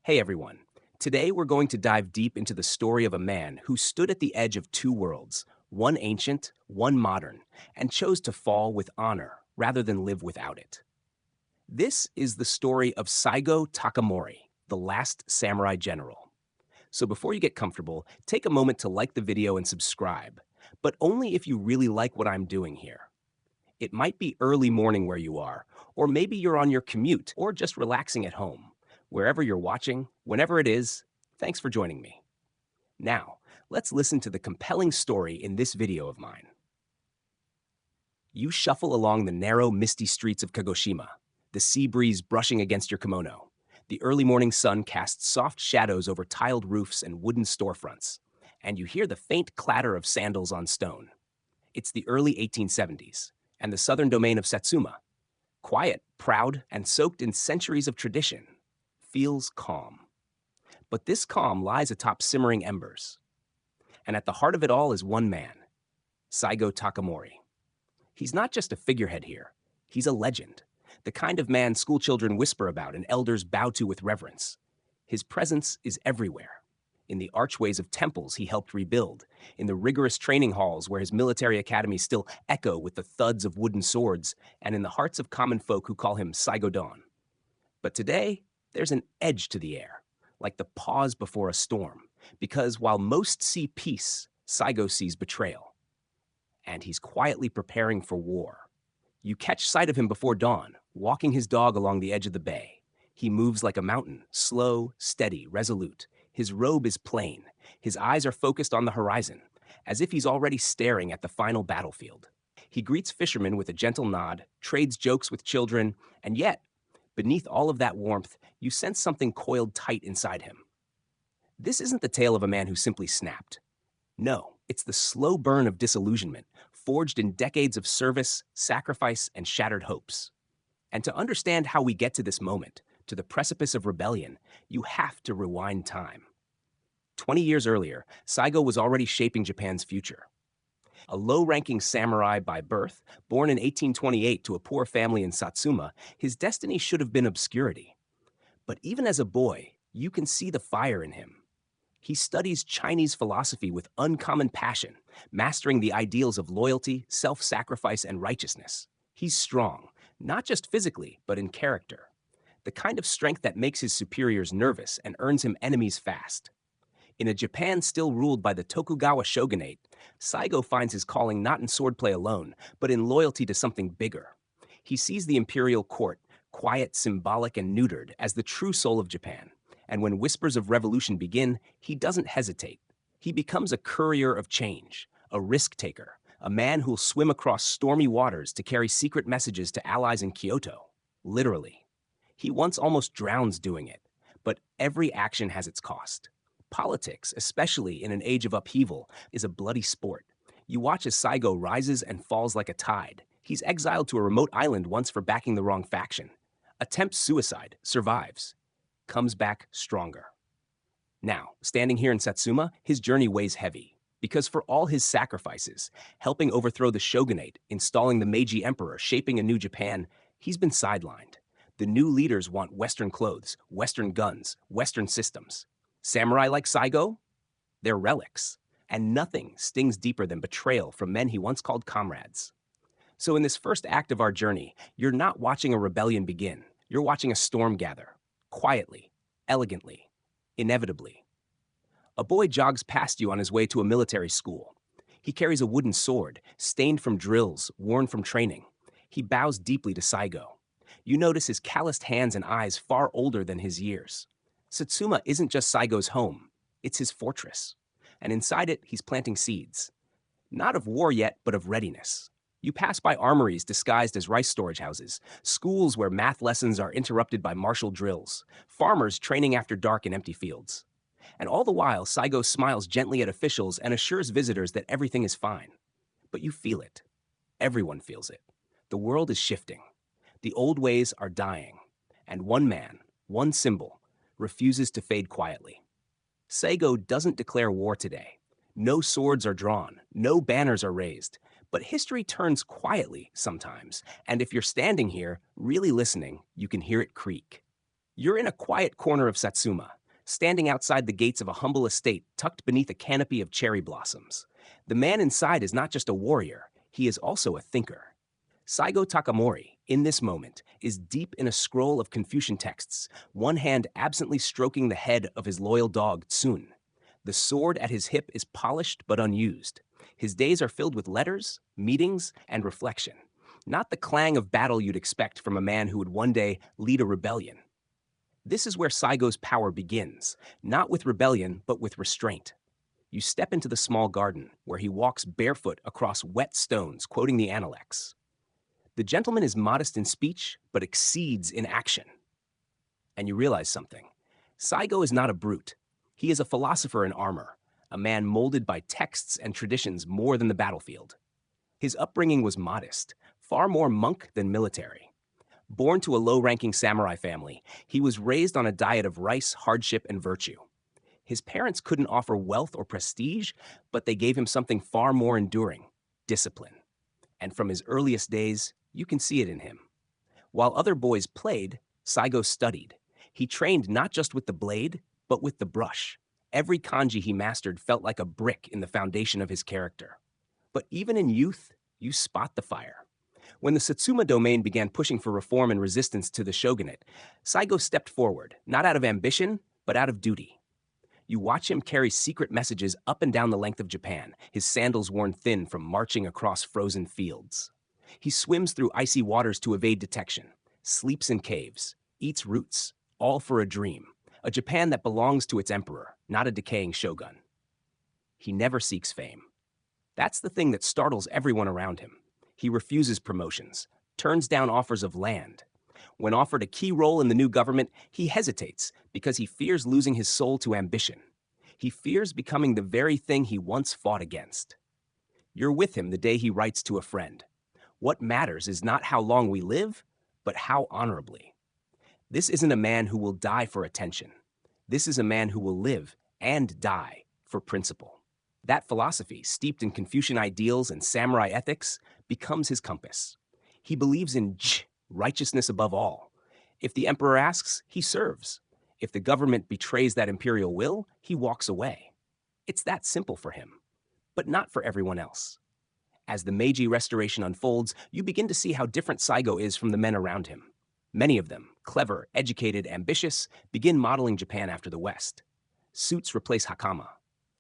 Hey everyone. Today we're going to dive deep into the story of a man who stood at the edge of two worlds, one ancient, one modern, and chose to fall with honor rather than live without it. This is the story of Saigō Takamori, the last samurai general. So before you get comfortable, take a moment to like the video and subscribe, but only if you really like what I'm doing here. It might be early morning where you are, or maybe you're on your commute or just relaxing at home. Wherever you're watching, whenever it is, thanks for joining me. Now, let's listen to the compelling story in this video of mine. You shuffle along the narrow, misty streets of Kagoshima, the sea breeze brushing against your kimono. The early morning sun casts soft shadows over tiled roofs and wooden storefronts, and you hear the faint clatter of sandals on stone. It's the early 1870s, and the southern domain of Satsuma, quiet, proud, and soaked in centuries of tradition, feels calm. But this calm lies atop simmering embers. And at the heart of it all is one man, Saigō Takamori. He's not just a figurehead here, he's a legend, the kind of man schoolchildren whisper about and elders bow to with reverence. His presence is everywhere. In the archways of temples he helped rebuild, in the rigorous training halls where his military academies still echo with the thuds of wooden swords, and in the hearts of common folk who call him Saigodon. But today, there's an edge to the air, like the pause before a storm, because while most see peace, Saigō sees betrayal. And he's quietly preparing for war. You catch sight of him before dawn, walking his dog along the edge of the bay. He moves like a mountain, slow, steady, resolute. His robe is plain. His eyes are focused on the horizon, as if he's already staring at the final battlefield. He greets fishermen with a gentle nod, trades jokes with children, and yet, beneath all of that warmth, you sense something coiled tight inside him. This isn't the tale of a man who simply snapped. No, it's the slow burn of disillusionment, forged in decades of service, sacrifice, and shattered hopes. And to understand how we get to this moment, to the precipice of rebellion, you have to rewind time. 20 years earlier, Saigō was already shaping Japan's future. A low-ranking samurai by birth, born in 1828 to a poor family in Satsuma, his destiny should have been obscurity. But even as a boy, you can see the fire in him. He studies Chinese philosophy with uncommon passion, mastering the ideals of loyalty, self-sacrifice, and righteousness. He's strong, not just physically, but in character. The kind of strength that makes his superiors nervous and earns him enemies fast. In a Japan still ruled by the Tokugawa shogunate, Saigō finds his calling not in swordplay alone, but in loyalty to something bigger. He sees the imperial court, quiet, symbolic, and neutered, as the true soul of Japan. And when whispers of revolution begin, he doesn't hesitate. He becomes a courier of change, a risk-taker, a man who'll swim across stormy waters to carry secret messages to allies in Kyoto. Literally. He once almost drowns doing it, but every action has its cost. Politics, especially in an age of upheaval, is a bloody sport. You watch as Saigō rises and falls like a tide. He's exiled to a remote island once for backing the wrong faction. Attempts suicide, survives. Comes back stronger. Now, standing here in Satsuma, his journey weighs heavy. Because for all his sacrifices, helping overthrow the shogunate, installing the Meiji emperor, shaping a new Japan, he's been sidelined. The new leaders want Western clothes, Western guns, Western systems. Samurai like Saigō? They're relics. And nothing stings deeper than betrayal from men he once called comrades. So in this first act of our journey, you're not watching a rebellion begin. You're watching a storm gather. Quietly, elegantly, inevitably. A boy jogs past you on his way to a military school. He carries a wooden sword, stained from drills, worn from training. He bows deeply to Saigō. You notice his calloused hands and eyes far older than his years. Satsuma isn't just Saigō's home, it's his fortress. And inside it, he's planting seeds. Not of war yet, but of readiness. You pass by armories disguised as rice storage houses, schools where math lessons are interrupted by martial drills, farmers training after dark in empty fields. And all the while, Saigō smiles gently at officials and assures visitors that everything is fine. But you feel it. Everyone feels it. The world is shifting. The old ways are dying. And one man, one symbol, refuses to fade quietly. Saigō doesn't declare war today. No swords are drawn, no banners are raised. But history turns quietly sometimes, and if you're standing here, really listening, you can hear it creak. You're in a quiet corner of Satsuma, standing outside the gates of a humble estate tucked beneath a canopy of cherry blossoms. The man inside is not just a warrior, he is also a thinker. Saigō Takamori, in this moment, is deep in a scroll of Confucian texts, one hand absently stroking the head of his loyal dog, Tsun. The sword at his hip is polished but unused. His days are filled with letters, meetings, and reflection. Not the clang of battle you'd expect from a man who would one day lead a rebellion. This is where Saigō's power begins, not with rebellion, but with restraint. You step into the small garden, where he walks barefoot across wet stones, quoting the Analects. The gentleman is modest in speech, but exceeds in action. And you realize something. Saigō is not a brute. He is a philosopher in armor, a man molded by texts and traditions more than the battlefield. His upbringing was modest, far more monk than military. Born to a low-ranking samurai family, he was raised on a diet of rice, hardship, and virtue. His parents couldn't offer wealth or prestige, but they gave him something far more enduring: discipline. And from his earliest days, you can see it in him. While other boys played, Saigō studied. He trained not just with the blade, but with the brush. Every kanji he mastered felt like a brick in the foundation of his character. But even in youth, you spot the fire. When the Satsuma domain began pushing for reform and resistance to the shogunate, Saigō stepped forward, not out of ambition, but out of duty. You watch him carry secret messages up and down the length of Japan, his sandals worn thin from marching across frozen fields. He swims through icy waters to evade detection, sleeps in caves, eats roots, all for a dream, a Japan that belongs to its emperor, not a decaying shogun. He never seeks fame. That's the thing that startles everyone around him. He refuses promotions, turns down offers of land. When offered a key role in the new government, he hesitates because he fears losing his soul to ambition. He fears becoming the very thing he once fought against. You're with him the day he writes to a friend. What matters is not how long we live, but how honorably. This isn't a man who will die for attention. This is a man who will live and die for principle. That philosophy, steeped in Confucian ideals and samurai ethics, becomes his compass. He believes in righteousness above all. If the emperor asks, he serves. If the government betrays that imperial will, he walks away. It's that simple for him, but not for everyone else. As the Meiji Restoration unfolds, you begin to see how different Saigō is from the men around him. Many of them, clever, educated, ambitious, begin modeling Japan after the West. Suits replace hakama.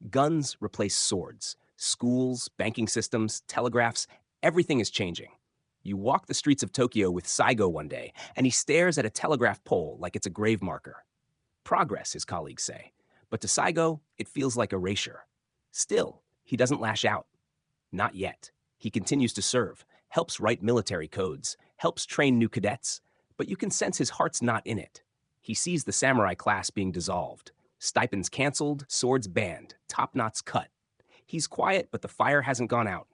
Guns replace swords. Schools, banking systems, telegraphs, everything is changing. You walk the streets of Tokyo with Saigō one day, and he stares at a telegraph pole like it's a grave marker. Progress, his colleagues say. But to Saigō, it feels like erasure. Still, he doesn't lash out. Not yet. He continues to serve, helps write military codes, helps train new cadets, but you can sense his heart's not in it. He sees the samurai class being dissolved. Stipends canceled, swords banned, top knots cut. He's quiet, but the fire hasn't gone out.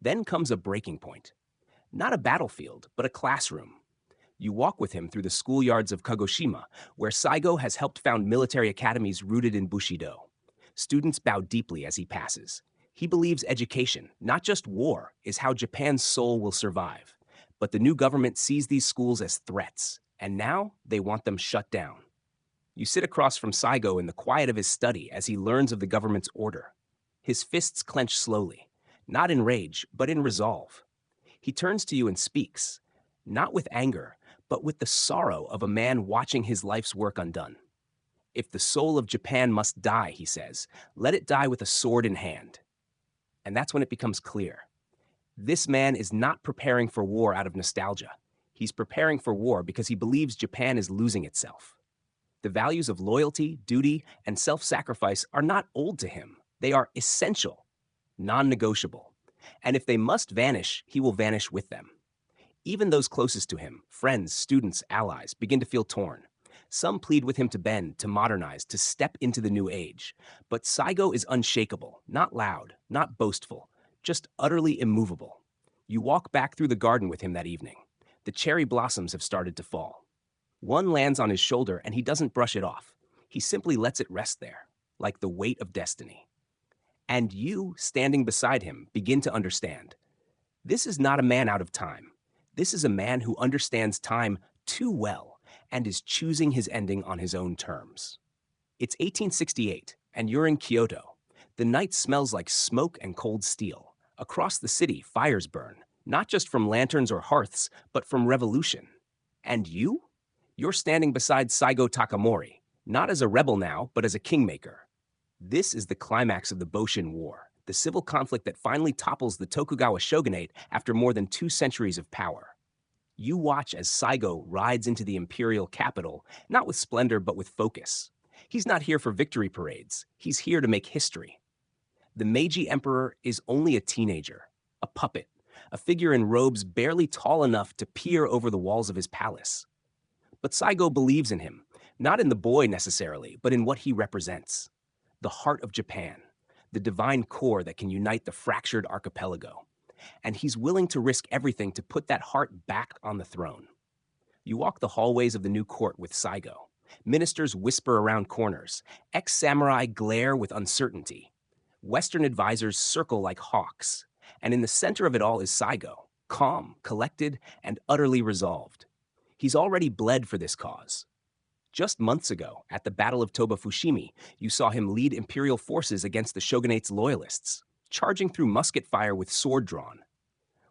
Then comes a breaking point. Not a battlefield, but a classroom. You walk with him through the schoolyards of Kagoshima, where Saigō has helped found military academies rooted in Bushido. Students bow deeply as he passes. He believes education, not just war, is how Japan's soul will survive. But the new government sees these schools as threats, and now they want them shut down. You sit across from Saigō in the quiet of his study as he learns of the government's order. His fists clench slowly, not in rage, but in resolve. He turns to you and speaks, not with anger, but with the sorrow of a man watching his life's work undone. If the soul of Japan must die, he says, let it die with a sword in hand. And that's when it becomes clear. This man is not preparing for war out of nostalgia. He's preparing for war because he believes Japan is losing itself. The values of loyalty, duty, and self-sacrifice are not old to him. They are essential, non-negotiable. And if they must vanish, he will vanish with them. Even those closest to him, friends, students, allies, begin to feel torn. Some plead with him to bend, to modernize, to step into the new age. But Saigō is unshakable, not loud, not boastful, just utterly immovable. You walk back through the garden with him that evening. The cherry blossoms have started to fall. One lands on his shoulder and he doesn't brush it off. He simply lets it rest there, like the weight of destiny. And you, standing beside him, begin to understand. This is not a man out of time. This is a man who understands time too well and is choosing his ending on his own terms. It's 1868, and you're in Kyoto. The night smells like smoke and cold steel. Across the city, fires burn, not just from lanterns or hearths, but from revolution. And you? You're standing beside Saigō Takamori, not as a rebel now, but as a kingmaker. This is the climax of the Boshin War, the civil conflict that finally topples the Tokugawa shogunate after more than 2 centuries of power. You watch as Saigō rides into the imperial capital, not with splendor but with focus. He's not here for victory parades. He's here to make history. The Meiji emperor is only a teenager, a puppet, a figure in robes barely tall enough to peer over the walls of his palace. But Saigō believes in him, not in the boy necessarily, but in what he represents. The heart of Japan, the divine core that can unite the fractured archipelago. And he's willing to risk everything to put that heart back on the throne. You walk the hallways of the new court with Saigō. Ministers whisper around corners. Ex-samurai glare with uncertainty. Western advisors circle like hawks. And in the center of it all is Saigō, calm, collected, and utterly resolved. He's already bled for this cause. Just months ago, at the Battle of Toba Fushimi, you saw him lead imperial forces against the shogunate's loyalists, charging through musket fire with sword drawn.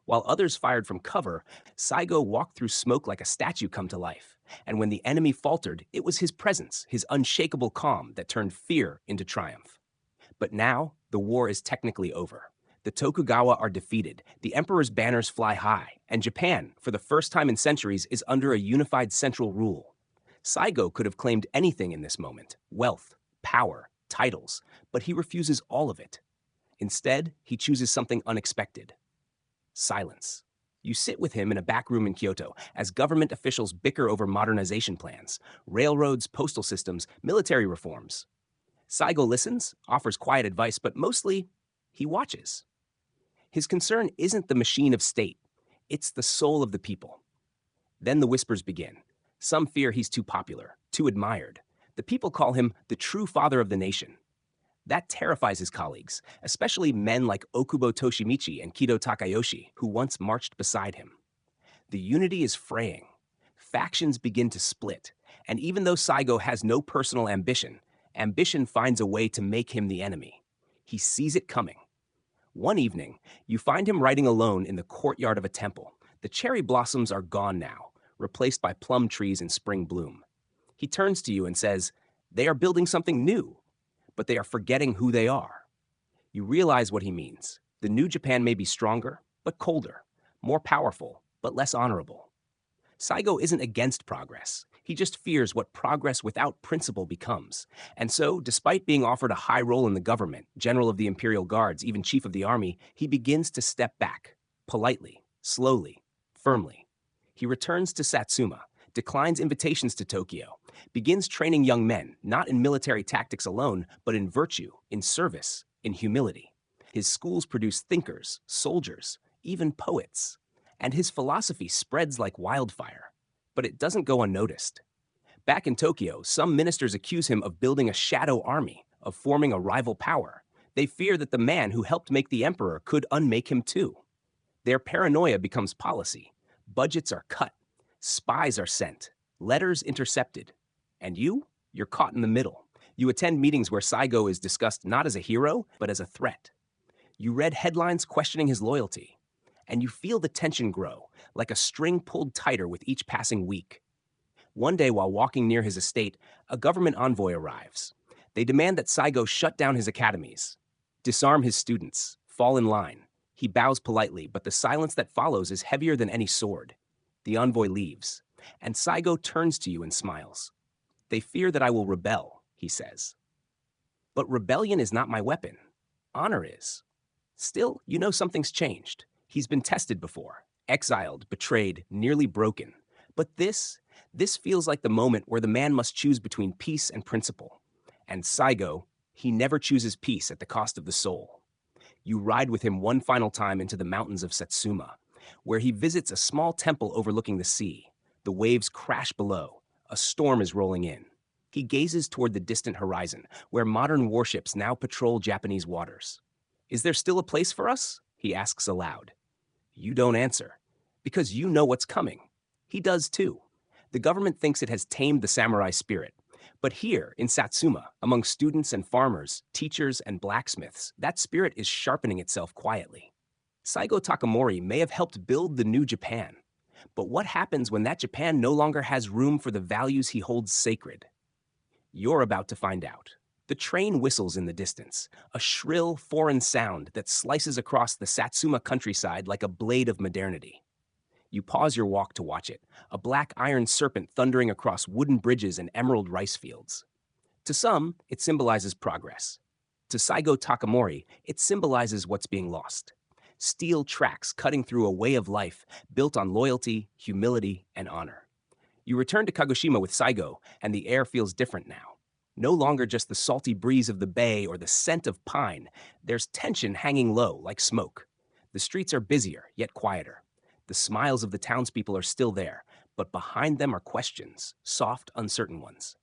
While others fired from cover, Saigō walked through smoke like a statue come to life. And when the enemy faltered, it was his presence, his unshakable calm, that turned fear into triumph. But now, the war is technically over. The Tokugawa are defeated, the emperor's banners fly high, and Japan, for the first time in centuries, is under a unified central rule. Saigō could have claimed anything in this moment: wealth, power, titles, but he refuses all of it. Instead, he chooses something unexpected: silence. You sit with him in a back room in Kyoto as government officials bicker over modernization plans, railroads, postal systems, military reforms. Saigō listens, offers quiet advice, but mostly, he watches. His concern isn't the machine of state, it's the soul of the people. Then the whispers begin. Some fear he's too popular, too admired. The people call him the true father of the nation. That terrifies his colleagues, especially men like Okubo Toshimichi and Kido Takayoshi, who once marched beside him. The unity is fraying. Factions begin to split, and even though Saigō has no personal ambition, ambition finds a way to make him the enemy. He sees it coming. One evening, you find him riding alone in the courtyard of a temple. The cherry blossoms are gone now, replaced by plum trees in spring bloom. He turns to you and says, "They are building something new, but they are forgetting who they are." You realize what he means. The new Japan may be stronger, but colder, more powerful, but less honorable. Saigō isn't against progress. He just fears what progress without principle becomes. And so, despite being offered a high role in the government, general of the imperial guards, even chief of the army, he begins to step back, politely, slowly, firmly. He returns to Satsuma, declines invitations to Tokyo, begins training young men, not in military tactics alone, but in virtue, in service, in humility. His schools produce thinkers, soldiers, even poets. And his philosophy spreads like wildfire. But it doesn't go unnoticed. Back in Tokyo, some ministers accuse him of building a shadow army, of forming a rival power. They fear that the man who helped make the emperor could unmake him too. Their paranoia becomes policy. Budgets are cut. Spies are sent. Letters intercepted. And you're caught in the middle. You attend meetings where Saigō is discussed not as a hero, but as a threat. You read headlines questioning his loyalty. And you feel the tension grow, like a string pulled tighter with each passing week. One day while walking near his estate, a government envoy arrives. They demand that Saigō shut down his academies, disarm his students, fall in line. He bows politely, but the silence that follows is heavier than any sword. The envoy leaves, and Saigō turns to you and smiles. "They fear that I will rebel," he says. "But rebellion is not my weapon. Honor is." Still, you know something's changed. He's been tested before, exiled, betrayed, nearly broken. But this feels like the moment where the man must choose between peace and principle. And Saigō, he never chooses peace at the cost of the soul. You ride with him one final time into the mountains of Satsuma, where he visits a small temple overlooking the sea. The waves crash below. A storm is rolling in. He gazes toward the distant horizon, where modern warships now patrol Japanese waters. "Is there still a place for us?" he asks aloud. You don't answer, because you know what's coming. He does too. The government thinks it has tamed the samurai spirit. But here, in Satsuma, among students and farmers, teachers and blacksmiths, that spirit is sharpening itself quietly. Saigō Takamori may have helped build the new Japan. But what happens when that Japan no longer has room for the values he holds sacred? You're about to find out. The train whistles in the distance, a shrill, foreign sound that slices across the Satsuma countryside like a blade of modernity. You pause your walk to watch it, a black iron serpent thundering across wooden bridges and emerald rice fields. To some, it symbolizes progress. To Saigō Takamori, it symbolizes what's being lost. Steel tracks cutting through a way of life built on loyalty, humility, and honor. You return to Kagoshima with Saigō, and the air feels different now. No longer just the salty breeze of the bay or the scent of pine. There's tension hanging low, like smoke. The streets are busier, yet quieter. The smiles of the townspeople are still there, but behind them are questions, soft, uncertain ones.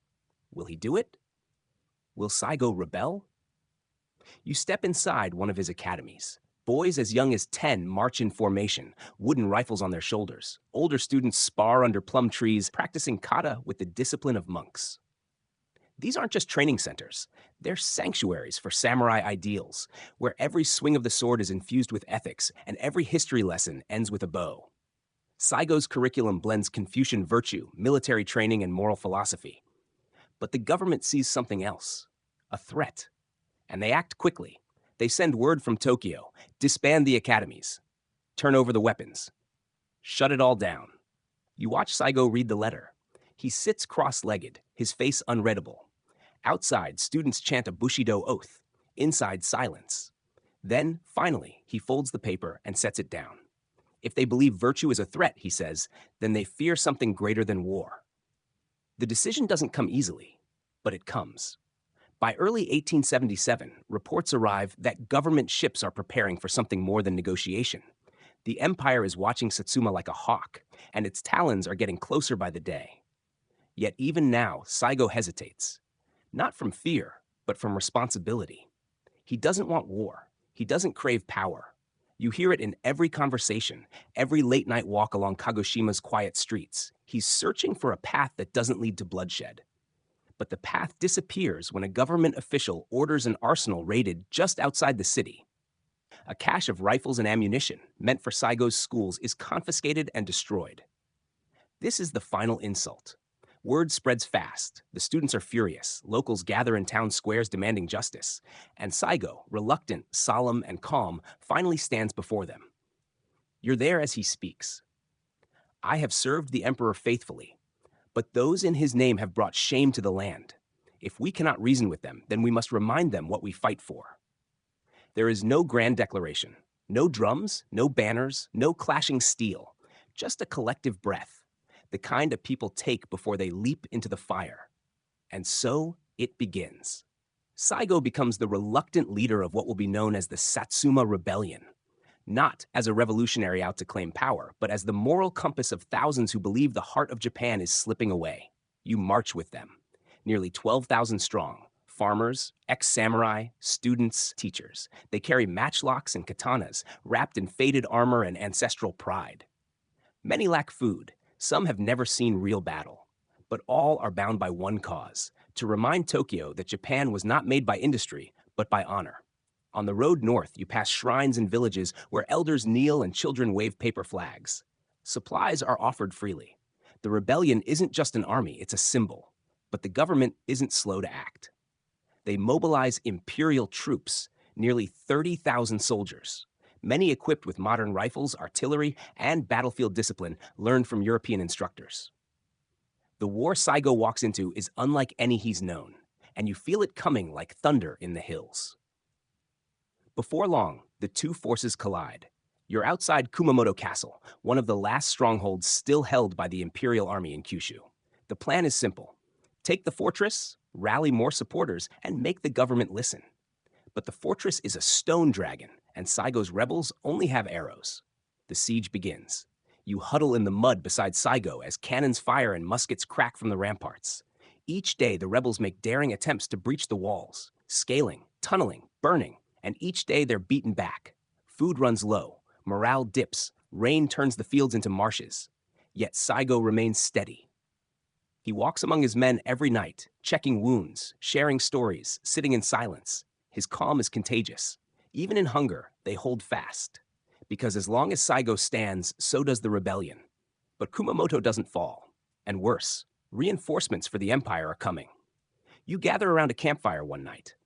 Will he do it? Will Saigō rebel? You step inside one of his academies. Boys as young as 10 march in formation, wooden rifles on their shoulders. Older students spar under plum trees, practicing kata with the discipline of monks. These aren't just training centers. They're sanctuaries for samurai ideals, where every swing of the sword is infused with ethics and every history lesson ends with a bow. Saigō's curriculum blends Confucian virtue, military training, and moral philosophy. But the government sees something else, a threat. And they act quickly. They send word from Tokyo, disband the academies, turn over the weapons, shut it all down. You watch Saigō read the letter. He sits cross-legged, his face unreadable. Outside, students chant a Bushido oath. Inside, silence. Then, finally, he folds the paper and sets it down. If they believe virtue is a threat, he says, then they fear something greater than war. The decision doesn't come easily, but it comes. By early 1877, reports arrive that government ships are preparing for something more than negotiation. The empire is watching Satsuma like a hawk, and its talons are getting closer by the day. Yet even now, Saigō hesitates. Not from fear, but from responsibility. He doesn't want war. He doesn't crave power. You hear it in every conversation, every late-night walk along Kagoshima's quiet streets. He's searching for a path that doesn't lead to bloodshed. But the path disappears when a government official orders an arsenal raided just outside the city. A cache of rifles and ammunition, meant for Saigō's schools, is confiscated and destroyed. This is the final insult. Word spreads fast. The students are furious. Locals gather in town squares demanding justice. And Saigō, reluctant, solemn, and calm, finally stands before them. You're there as he speaks. I have served the emperor faithfully, but those in his name have brought shame to the land. If we cannot reason with them, then we must remind them what we fight for. There is no grand declaration, no drums, no banners, no clashing steel, just a collective breath. The kind of people take before they leap into the fire. And so it begins. Saigō becomes the reluctant leader of what will be known as the Satsuma Rebellion. Not as a revolutionary out to claim power, but as the moral compass of thousands who believe the heart of Japan is slipping away. You march with them, nearly 12,000 strong. Farmers, ex-samurai, students, teachers. They carry matchlocks and katanas, wrapped in faded armor and ancestral pride. Many lack food. Some have never seen real battle, but all are bound by one cause, to remind Tokyo that Japan was not made by industry, but by honor. On the road north, you pass shrines and villages where elders kneel and children wave paper flags. Supplies are offered freely. The rebellion isn't just an army, it's a symbol, but the government isn't slow to act. They mobilize imperial troops, nearly 30,000 soldiers. Many equipped with modern rifles, artillery, and battlefield discipline learned from European instructors. The war Saigō walks into is unlike any he's known, and you feel it coming like thunder in the hills. Before long, the two forces collide. You're outside Kumamoto Castle, one of the last strongholds still held by the Imperial Army in Kyushu. The plan is simple. Take the fortress, rally more supporters, and make the government listen. But the fortress is a stone dragon, and Saigō's rebels only have arrows. The siege begins. You huddle in the mud beside Saigō as cannons fire and muskets crack from the ramparts. Each day, the rebels make daring attempts to breach the walls, scaling, tunneling, burning, and each day they're beaten back. Food runs low, morale dips, rain turns the fields into marshes. Yet Saigō remains steady. He walks among his men every night, checking wounds, sharing stories, sitting in silence. His calm is contagious. Even in hunger, they hold fast. Because as long as Saigō stands, so does the rebellion. But Kumamoto doesn't fall. And worse, reinforcements for the empire are coming. You gather around a campfire one night.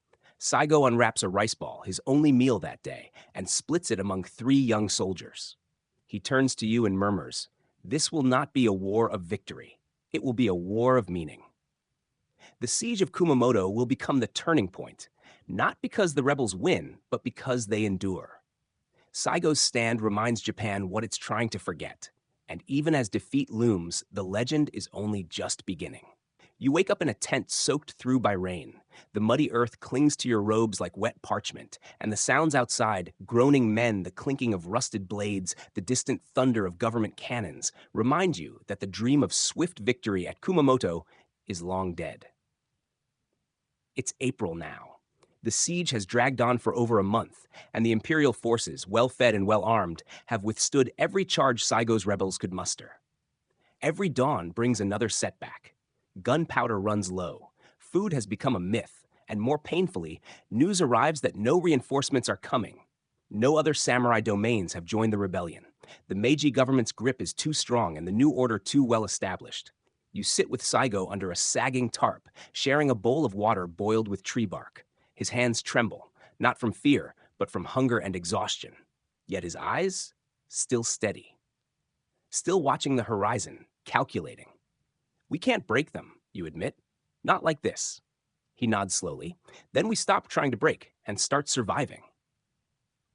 Saigō unwraps a rice ball, his only meal that day, and splits it among 3 young soldiers. He turns to you and murmurs, "This will not be a war of victory. It will be a war of meaning." The siege of Kumamoto will become the turning point, not because the rebels win, but because they endure. Saigō's stand reminds Japan what it's trying to forget, and even as defeat looms, the legend is only just beginning. You wake up in a tent soaked through by rain. The muddy earth clings to your robes like wet parchment, and the sounds outside, groaning men, the clinking of rusted blades, the distant thunder of government cannons, remind you that the dream of swift victory at Kumamoto is long dead. It's April now. The siege has dragged on for over a month, and the imperial forces, well-fed and well-armed, have withstood every charge Saigō's rebels could muster. Every dawn brings another setback. Gunpowder runs low. Food has become a myth, and more painfully, news arrives that no reinforcements are coming. No other samurai domains have joined the rebellion. The Meiji government's grip is too strong and the new order too well established. You sit with Saigō under a sagging tarp, sharing a bowl of water boiled with tree bark. His hands tremble, not from fear, but from hunger and exhaustion. Yet his eyes, still steady. Still watching the horizon, calculating. "We can't break them," you admit. "Not like this." He nods slowly. "Then we stop trying to break and start surviving."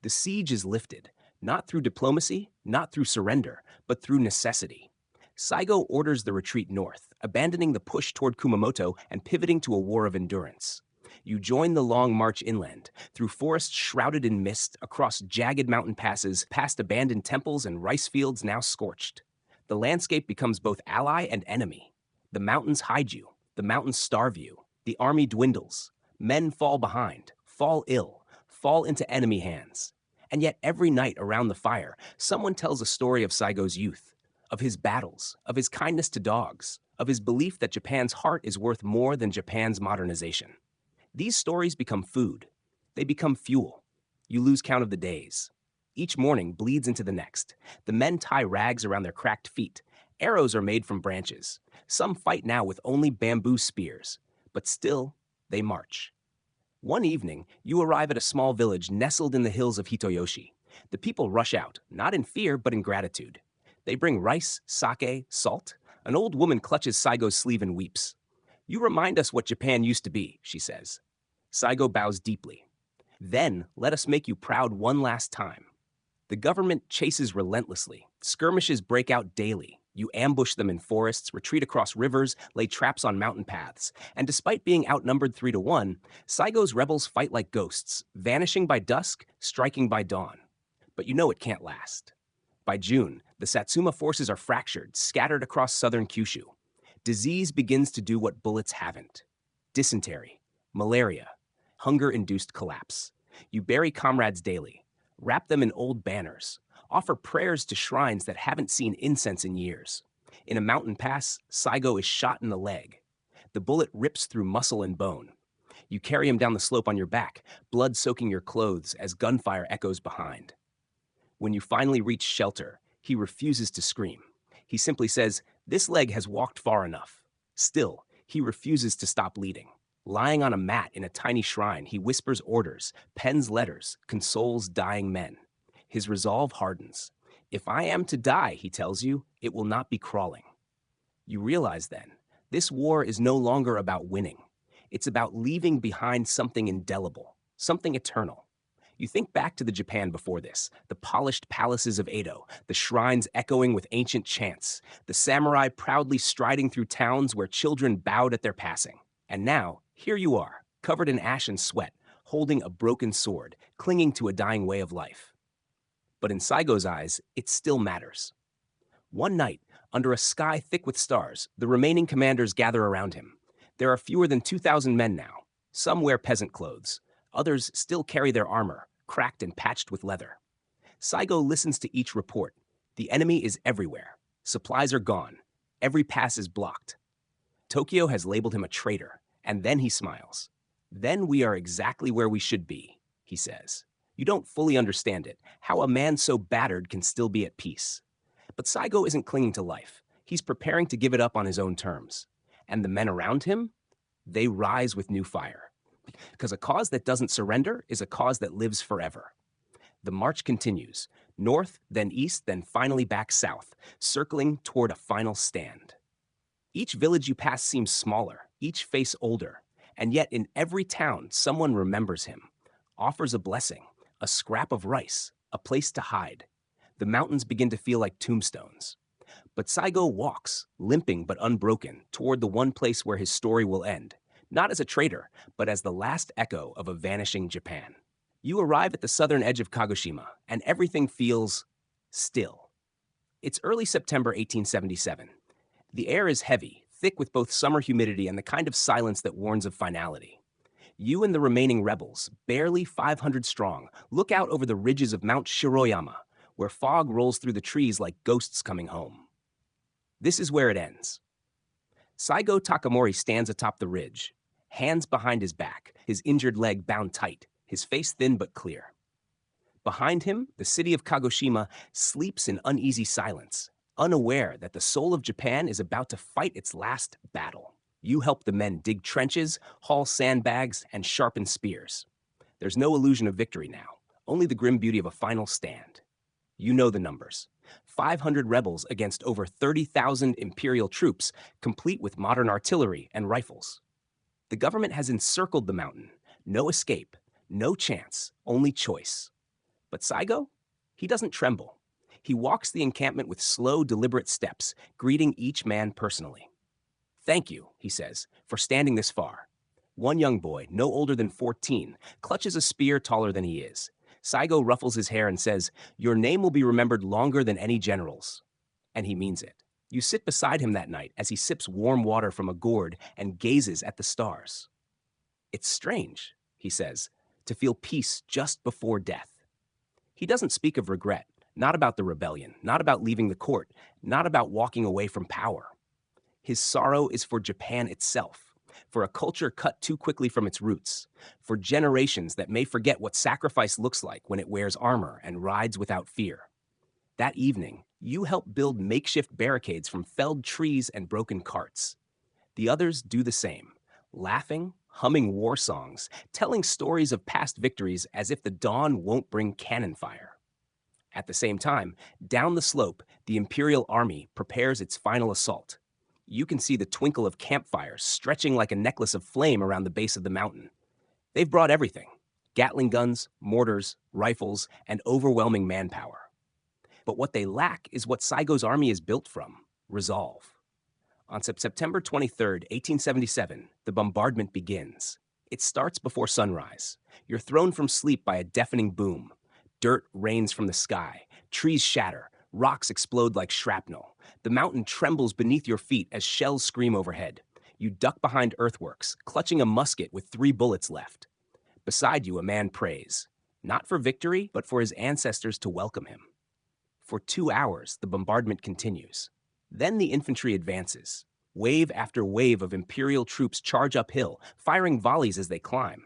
The siege is lifted, not through diplomacy, not through surrender, but through necessity. Saigō orders the retreat north, abandoning the push toward Kumamoto and pivoting to a war of endurance. You join the long march inland, through forests shrouded in mist, across jagged mountain passes, past abandoned temples and rice fields now scorched. The landscape becomes both ally and enemy. The mountains hide you. The mountains starve you. The army dwindles. Men fall behind, fall ill, fall into enemy hands. And yet every night around the fire, someone tells a story of Saigō's youth, of his battles, of his kindness to dogs, of his belief that Japan's heart is worth more than Japan's modernization. These stories become food. They become fuel. You lose count of the days. Each morning bleeds into the next. The men tie rags around their cracked feet. Arrows are made from branches. Some fight now with only bamboo spears. But still, they march. One evening, you arrive at a small village nestled in the hills of Hitoyoshi. The people rush out, not in fear, but in gratitude. They bring rice, sake, salt. An old woman clutches Saigō's sleeve and weeps. "You remind us what Japan used to be," she says. Saigō bows deeply. "Then let us make you proud one last time." The government chases relentlessly. Skirmishes break out daily. You ambush them in forests, retreat across rivers, lay traps on mountain paths. And despite being outnumbered 3-1, Saigō's rebels fight like ghosts, vanishing by dusk, striking by dawn. But you know it can't last. By June, the Satsuma forces are fractured, scattered across southern Kyushu. Disease begins to do what bullets haven't. Dysentery, malaria, hunger-induced collapse. You bury comrades daily, wrap them in old banners, offer prayers to shrines that haven't seen incense in years. In a mountain pass, Saigō is shot in the leg. The bullet rips through muscle and bone. You carry him down the slope on your back, blood soaking your clothes as gunfire echoes behind. When you finally reach shelter, he refuses to scream. He simply says, "This leg has walked far enough." Still, he refuses to stop bleeding. Lying on a mat in a tiny shrine, he whispers orders, pens letters, consoles dying men. His resolve hardens. "If I am to die," he tells you, "it will not be crawling." You realize then, this war is no longer about winning. It's about leaving behind something indelible, something eternal. You think back to the Japan before this, the polished palaces of Edo, the shrines echoing with ancient chants, the samurai proudly striding through towns where children bowed at their passing. And now, here you are, covered in ash and sweat, holding a broken sword, clinging to a dying way of life. But in Saigō's eyes, it still matters. One night, under a sky thick with stars, the remaining commanders gather around him. There are fewer than 2,000 men now. Some wear peasant clothes. Others still carry their armor, cracked and patched with leather. Saigō listens to each report. The enemy is everywhere. Supplies are gone. Every pass is blocked. Tokyo has labeled him a traitor, and then he smiles. Then we are exactly where we should be, he says. You don't fully understand it, how a man so battered can still be at peace. But Saigō isn't clinging to life. He's preparing to give it up on his own terms. And the men around him, they rise with new fire. Because a cause that doesn't surrender is a cause that lives forever. The march continues, north, then east, then finally back south, circling toward a final stand. Each village you pass seems smaller, each face older, and yet in every town someone remembers him, offers a blessing, a scrap of rice, a place to hide. The mountains begin to feel like tombstones. But Saigō walks, limping but unbroken, toward the one place where his story will end, not as a traitor, but as the last echo of a vanishing Japan. You arrive at the southern edge of Kagoshima, and everything feels still. It's early September 1877. The air is heavy, thick with both summer humidity and the kind of silence that warns of finality. You and the remaining rebels, barely 500 strong, look out over the ridges of Mount Shiroyama, where fog rolls through the trees like ghosts coming home. This is where it ends. Saigō Takamori stands atop the ridge, hands behind his back, his injured leg bound tight, his face thin but clear. Behind him, the city of Kagoshima sleeps in uneasy silence, unaware that the soul of Japan is about to fight its last battle. You help the men dig trenches, haul sandbags, and sharpen spears. There's no illusion of victory now, only the grim beauty of a final stand. You know the numbers. 500 rebels against over 30,000 imperial troops, complete with modern artillery and rifles. The government has encircled the mountain. No escape, no chance, only choice. But Saigō? He doesn't tremble. He walks the encampment with slow, deliberate steps, greeting each man personally. Thank you, he says, for standing this far. One young boy, no older than 14, clutches a spear taller than he is. Saigō ruffles his hair and says, "Your name will be remembered longer than any general's." And he means it. You sit beside him that night as he sips warm water from a gourd and gazes at the stars. It's strange, he says, to feel peace just before death. He doesn't speak of regret, not about the rebellion, not about leaving the court, not about walking away from power. His sorrow is for Japan itself, for a culture cut too quickly from its roots, for generations that may forget what sacrifice looks like when it wears armor and rides without fear. That evening, you help build makeshift barricades from felled trees and broken carts. The others do the same, laughing, humming war songs, telling stories of past victories as if the dawn won't bring cannon fire. At the same time, down the slope, the Imperial Army prepares its final assault. You can see the twinkle of campfires stretching like a necklace of flame around the base of the mountain. They've brought everything: Gatling guns, mortars, rifles, and overwhelming manpower. But what they lack is what Saigō's army is built from: resolve. On September 23, 1877, the bombardment begins. It starts before sunrise. You're thrown from sleep by a deafening boom. Dirt rains from the sky. Trees shatter. Rocks explode like shrapnel. The mountain trembles beneath your feet as shells scream overhead. You duck behind earthworks, clutching a musket with 3 bullets left. Beside you, a man prays, not for victory, but for his ancestors to welcome him. For 2 hours, the bombardment continues. Then the infantry advances. Wave after wave of Imperial troops charge uphill, firing volleys as they climb.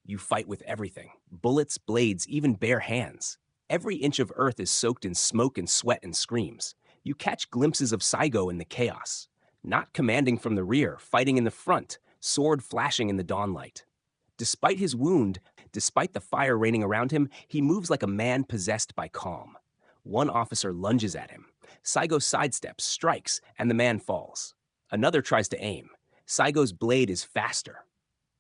You fight with everything: bullets, blades, even bare hands. Every inch of earth is soaked in smoke and sweat and screams. You catch glimpses of Saigō in the chaos, not commanding from the rear, fighting in the front, sword flashing in the dawnlight. Despite his wound, despite the fire raining around him, he moves like a man possessed by calm. One officer lunges at him. Saigō sidesteps, strikes, and the man falls. Another tries to aim. Saigō's blade is faster,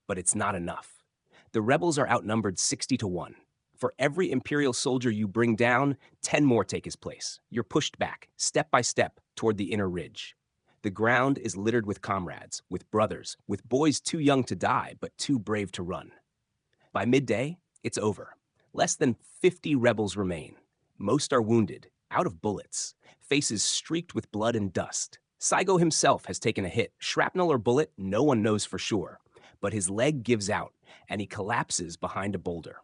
but it's not enough. The rebels are outnumbered 60-1. For every Imperial soldier you bring down, 10 more take his place. You're pushed back, step by step, toward the inner ridge. The ground is littered with comrades, with brothers, with boys too young to die, but too brave to run. By midday, it's over. Less than 50 rebels remain. Most are wounded, out of bullets, faces streaked with blood and dust. Saigō himself has taken a hit, shrapnel or bullet, no one knows for sure. But his leg gives out, and he collapses behind a boulder.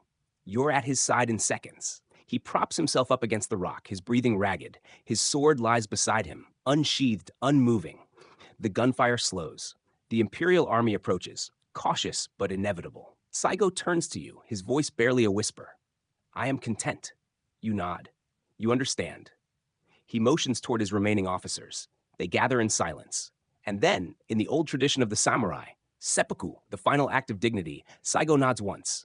You're at his side in seconds. He props himself up against the rock, his breathing ragged. His sword lies beside him, unsheathed, unmoving. The gunfire slows. The imperial army approaches, cautious but inevitable. Saigō turns to you, his voice barely a whisper. I am content. You nod. You understand. He motions toward his remaining officers. They gather in silence. And then, in the old tradition of the samurai, seppuku, the final act of dignity, Saigō nods once.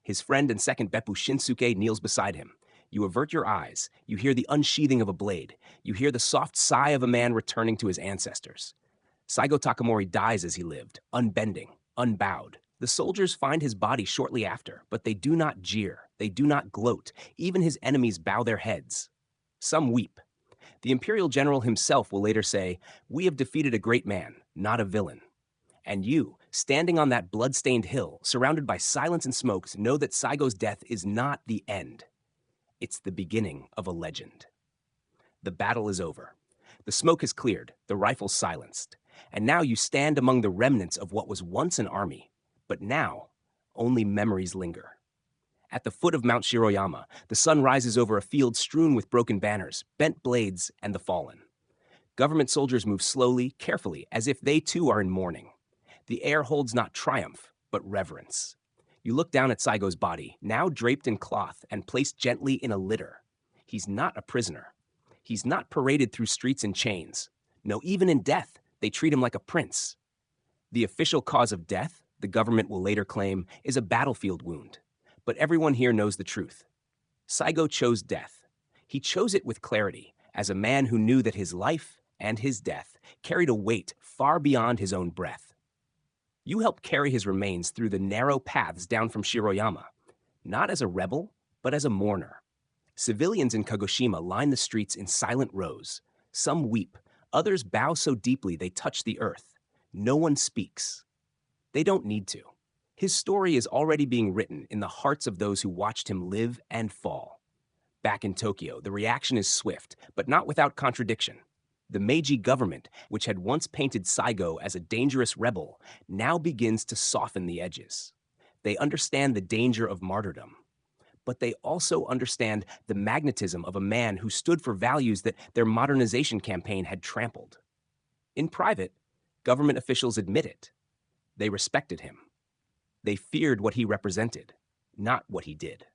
His friend and second Beppu Shinsuke kneels beside him. You avert your eyes. You hear the unsheathing of a blade. You hear the soft sigh of a man returning to his ancestors. Saigō Takamori dies as he lived, unbending, unbowed. The soldiers find his body shortly after, but they do not jeer. They do not gloat. Even his enemies bow their heads. Some weep. The imperial general himself will later say, "We have defeated a great man, not a villain." And you, standing on that blood-stained hill, surrounded by silence and smokes, know that Saigō's death is not the end. It's the beginning of a legend. The battle is over. The smoke has cleared, the rifles silenced, and now you stand among the remnants of what was once an army, but now only memories linger. At the foot of Mount Shiroyama, the sun rises over a field strewn with broken banners, bent blades, and the fallen. Government soldiers move slowly, carefully, as if they too are in mourning. The air holds not triumph, but reverence. You look down at Saigō's body, now draped in cloth and placed gently in a litter. He's not a prisoner. He's not paraded through streets in chains. No, even in death, they treat him like a prince. The official cause of death, the government will later claim, is a battlefield wound. But everyone here knows the truth. Saigō chose death. He chose it with clarity, as a man who knew that his life and his death carried a weight far beyond his own breath. You helped carry his remains through the narrow paths down from Shiroyama, not as a rebel, but as a mourner. Civilians in Kagoshima line the streets in silent rows. Some weep, others bow so deeply they touch the earth. No one speaks. They don't need to. His story is already being written in the hearts of those who watched him live and fall. Back in Tokyo, the reaction is swift, but not without contradiction. The Meiji government, which had once painted Saigō as a dangerous rebel, now begins to soften the edges. They understand the danger of martyrdom, but they also understand the magnetism of a man who stood for values that their modernization campaign had trampled. In private, government officials admit it. They respected him. They feared what he represented, not what he did.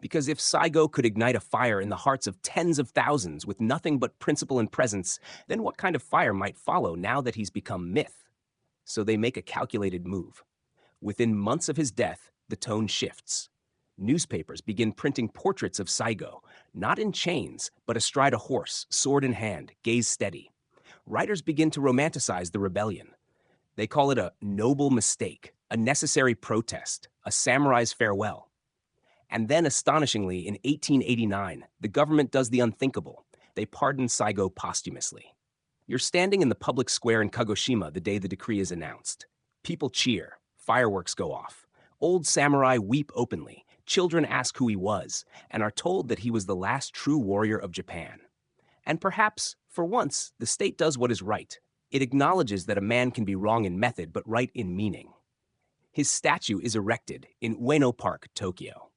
Because if Saigō could ignite a fire in the hearts of tens of thousands with nothing but principle and presence, then what kind of fire might follow now that he's become myth? So they make a calculated move. Within months of his death, the tone shifts. Newspapers begin printing portraits of Saigō, not in chains, but astride a horse, sword in hand, gaze steady. Writers begin to romanticize the rebellion. They call it a noble mistake, a necessary protest, a samurai's farewell. And then, astonishingly, in 1889, the government does the unthinkable. They pardon Saigō posthumously. You're standing in the public square in Kagoshima the day the decree is announced. People cheer. Fireworks go off. Old samurai weep openly. Children ask who he was, and are told that he was the last true warrior of Japan. And perhaps, for once, the state does what is right. It acknowledges that a man can be wrong in method, but right in meaning. His statue is erected in Ueno Park, Tokyo.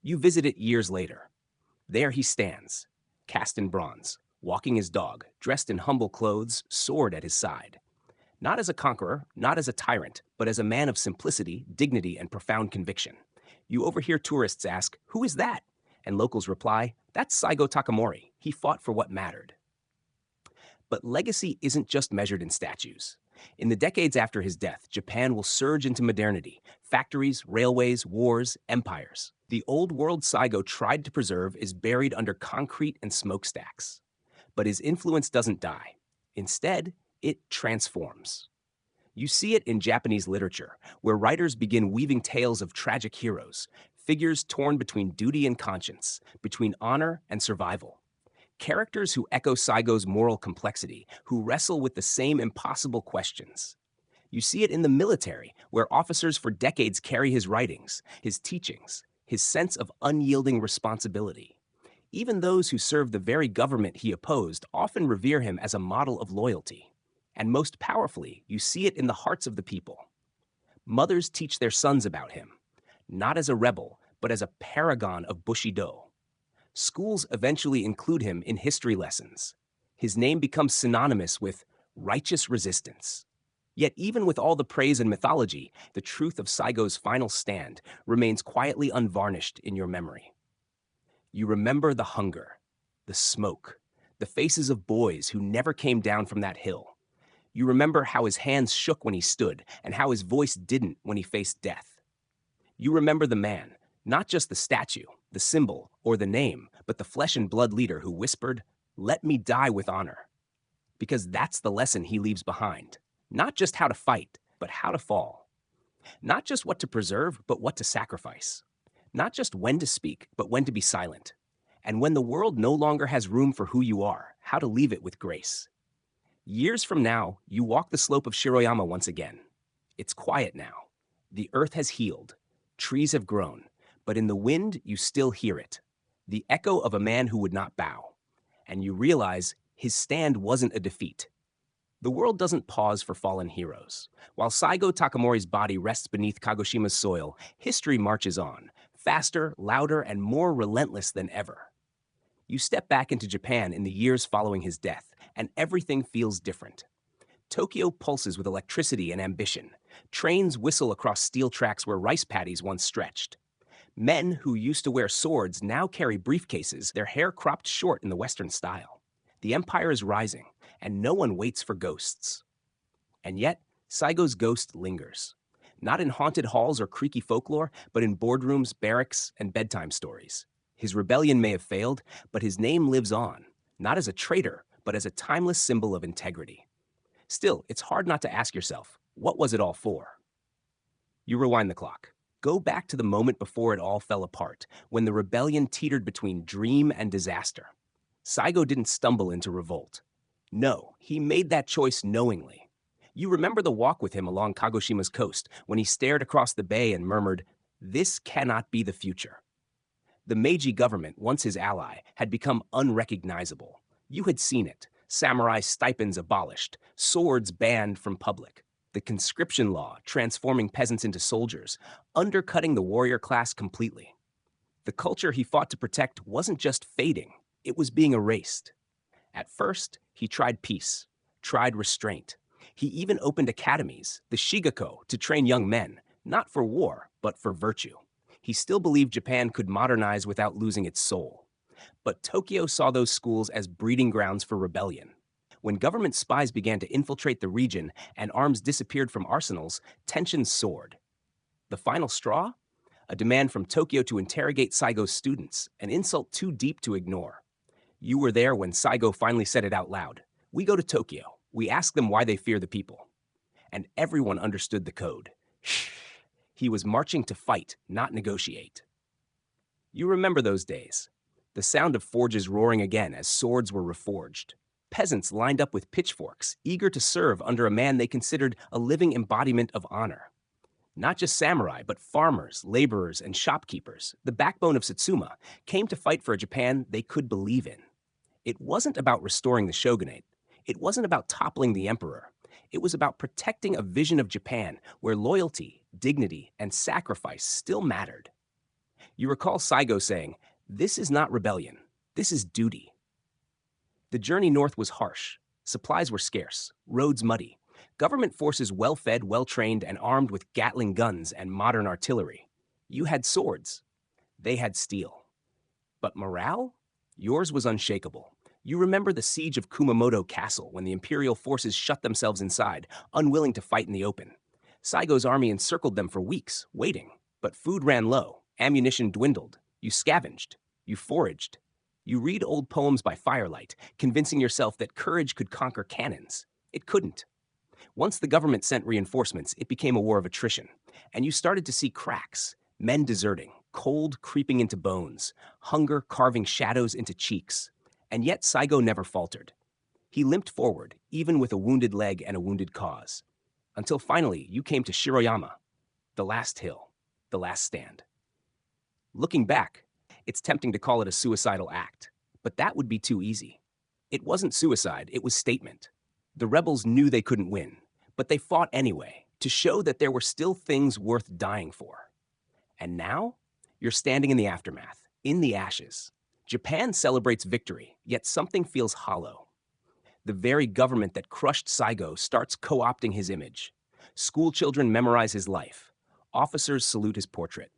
You visit it years later. There he stands, cast in bronze, walking his dog, dressed in humble clothes, sword at his side. Not as a conqueror, not as a tyrant, but as a man of simplicity, dignity, and profound conviction. You overhear tourists ask, "Who is that?" And locals reply, "That's Saigō Takamori. He fought for what mattered." But legacy isn't just measured in statues. In the decades after his death, Japan will surge into modernity. Factories, railways, wars, empires. The old world Saigō tried to preserve is buried under concrete and smokestacks. But his influence doesn't die. Instead, it transforms. You see it in Japanese literature, where writers begin weaving tales of tragic heroes, figures torn between duty and conscience, between honor and survival. Characters who echo Saigō's moral complexity, who wrestle with the same impossible questions. You see it in the military, where officers for decades carry his writings, his teachings, his sense of unyielding responsibility. Even those who serve the very government he opposed often revere him as a model of loyalty. And most powerfully, you see it in the hearts of the people. Mothers teach their sons about him, not as a rebel, but as a paragon of Bushido. Schools eventually include him in history lessons. His name becomes synonymous with righteous resistance. Yet even with all the praise and mythology, the truth of Saigō's final stand remains quietly unvarnished in your memory. You remember the hunger, the smoke, the faces of boys who never came down from that hill. You remember how his hands shook when he stood and how his voice didn't when he faced death. You remember the man, not just the statue, the symbol, or the name, but the flesh and blood leader who whispered, "Let me die with honor." Because that's the lesson he leaves behind. Not just how to fight, but how to fall. Not just what to preserve, but what to sacrifice. Not just when to speak, but when to be silent. And when the world no longer has room for who you are, how to leave it with grace. Years from now, you walk the slope of Shiroyama once again. It's quiet now. The earth has healed. Trees have grown. But in the wind, you still hear it. The echo of a man who would not bow. And you realize his stand wasn't a defeat. The world doesn't pause for fallen heroes. While Saigō Takamori's body rests beneath Kagoshima's soil, history marches on, faster, louder, and more relentless than ever. You step back into Japan in the years following his death, and everything feels different. Tokyo pulses with electricity and ambition. Trains whistle across steel tracks where rice paddies once stretched. Men who used to wear swords now carry briefcases, their hair cropped short in the Western style. The empire is rising, and no one waits for ghosts. And yet, Saigō's ghost lingers. Not in haunted halls or creaky folklore, but in boardrooms, barracks, and bedtime stories. His rebellion may have failed, but his name lives on, not as a traitor, but as a timeless symbol of integrity. Still, it's hard not to ask yourself, what was it all for? You rewind the clock. Go back to the moment before it all fell apart, when the rebellion teetered between dream and disaster. Saigō didn't stumble into revolt. No, he made that choice knowingly. You remember the walk with him along Kagoshima's coast when he stared across the bay and murmured, "This cannot be the future." The Meiji government, once his ally, had become unrecognizable. You had seen it. Samurai stipends abolished, swords banned from public, the conscription law transforming peasants into soldiers, undercutting the warrior class completely. The culture he fought to protect wasn't just fading, it was being erased. At first, he tried peace, tried restraint. He even opened academies, the Shigako, to train young men, not for war, but for virtue. He still believed Japan could modernize without losing its soul. But Tokyo saw those schools as breeding grounds for rebellion. When government spies began to infiltrate the region and arms disappeared from arsenals, tensions soared. The final straw? A demand from Tokyo to interrogate Saigō's students, an insult too deep to ignore. You were there when Saigō finally said it out loud. "We go to Tokyo. We ask them why they fear the people." And everyone understood the code. Shh. He was marching to fight, not negotiate. You remember those days. The sound of forges roaring again as swords were reforged. Peasants lined up with pitchforks, eager to serve under a man they considered a living embodiment of honor. Not just samurai, but farmers, laborers, and shopkeepers, the backbone of Satsuma, came to fight for a Japan they could believe in. It wasn't about restoring the shogunate. It wasn't about toppling the emperor. It was about protecting a vision of Japan where loyalty, dignity, and sacrifice still mattered. You recall Saigō saying, "This is not rebellion. This is duty." The journey north was harsh. Supplies were scarce, roads muddy. Government forces well-fed, well-trained, and armed with Gatling guns and modern artillery. You had swords. They had steel. But morale? Yours was unshakable. You remember the siege of Kumamoto Castle when the imperial forces shut themselves inside, unwilling to fight in the open. Saigō's army encircled them for weeks, waiting. But food ran low, ammunition dwindled. You scavenged. You foraged. You read old poems by firelight, convincing yourself that courage could conquer cannons. It couldn't. Once the government sent reinforcements, it became a war of attrition. And you started to see cracks, men deserting, cold creeping into bones, hunger carving shadows into cheeks. And yet Saigō never faltered. He limped forward, even with a wounded leg and a wounded cause. Until finally, you came to Shiroyama, the last hill, the last stand. Looking back, it's tempting to call it a suicidal act, but that would be too easy. It wasn't suicide, it was statement. The rebels knew they couldn't win, but they fought anyway, to show that there were still things worth dying for. And now, you're standing in the aftermath, in the ashes. Japan celebrates victory, yet something feels hollow. The very government that crushed Saigō starts co-opting his image. School children memorize his life. Officers salute his portrait.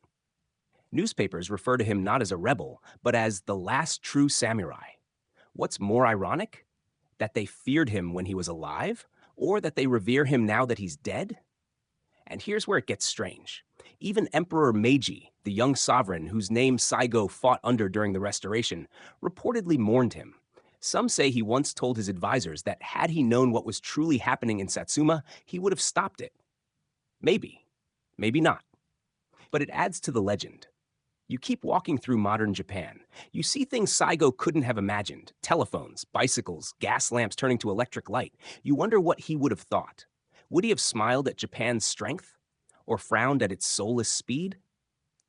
Newspapers refer to him not as a rebel, but as the last true samurai. What's more ironic? That they feared him when he was alive, or that they revere him now that he's dead? And here's where it gets strange. Even Emperor Meiji, the young sovereign whose name Saigō fought under during the Restoration, reportedly mourned him. Some say he once told his advisors that had he known what was truly happening in Satsuma, he would have stopped it. Maybe. Maybe not. But it adds to the legend. You keep walking through modern Japan. You see things Saigō couldn't have imagined. Telephones, bicycles, gas lamps turning to electric light. You wonder what he would have thought. Would he have smiled at Japan's strength? Or frowned at its soulless speed?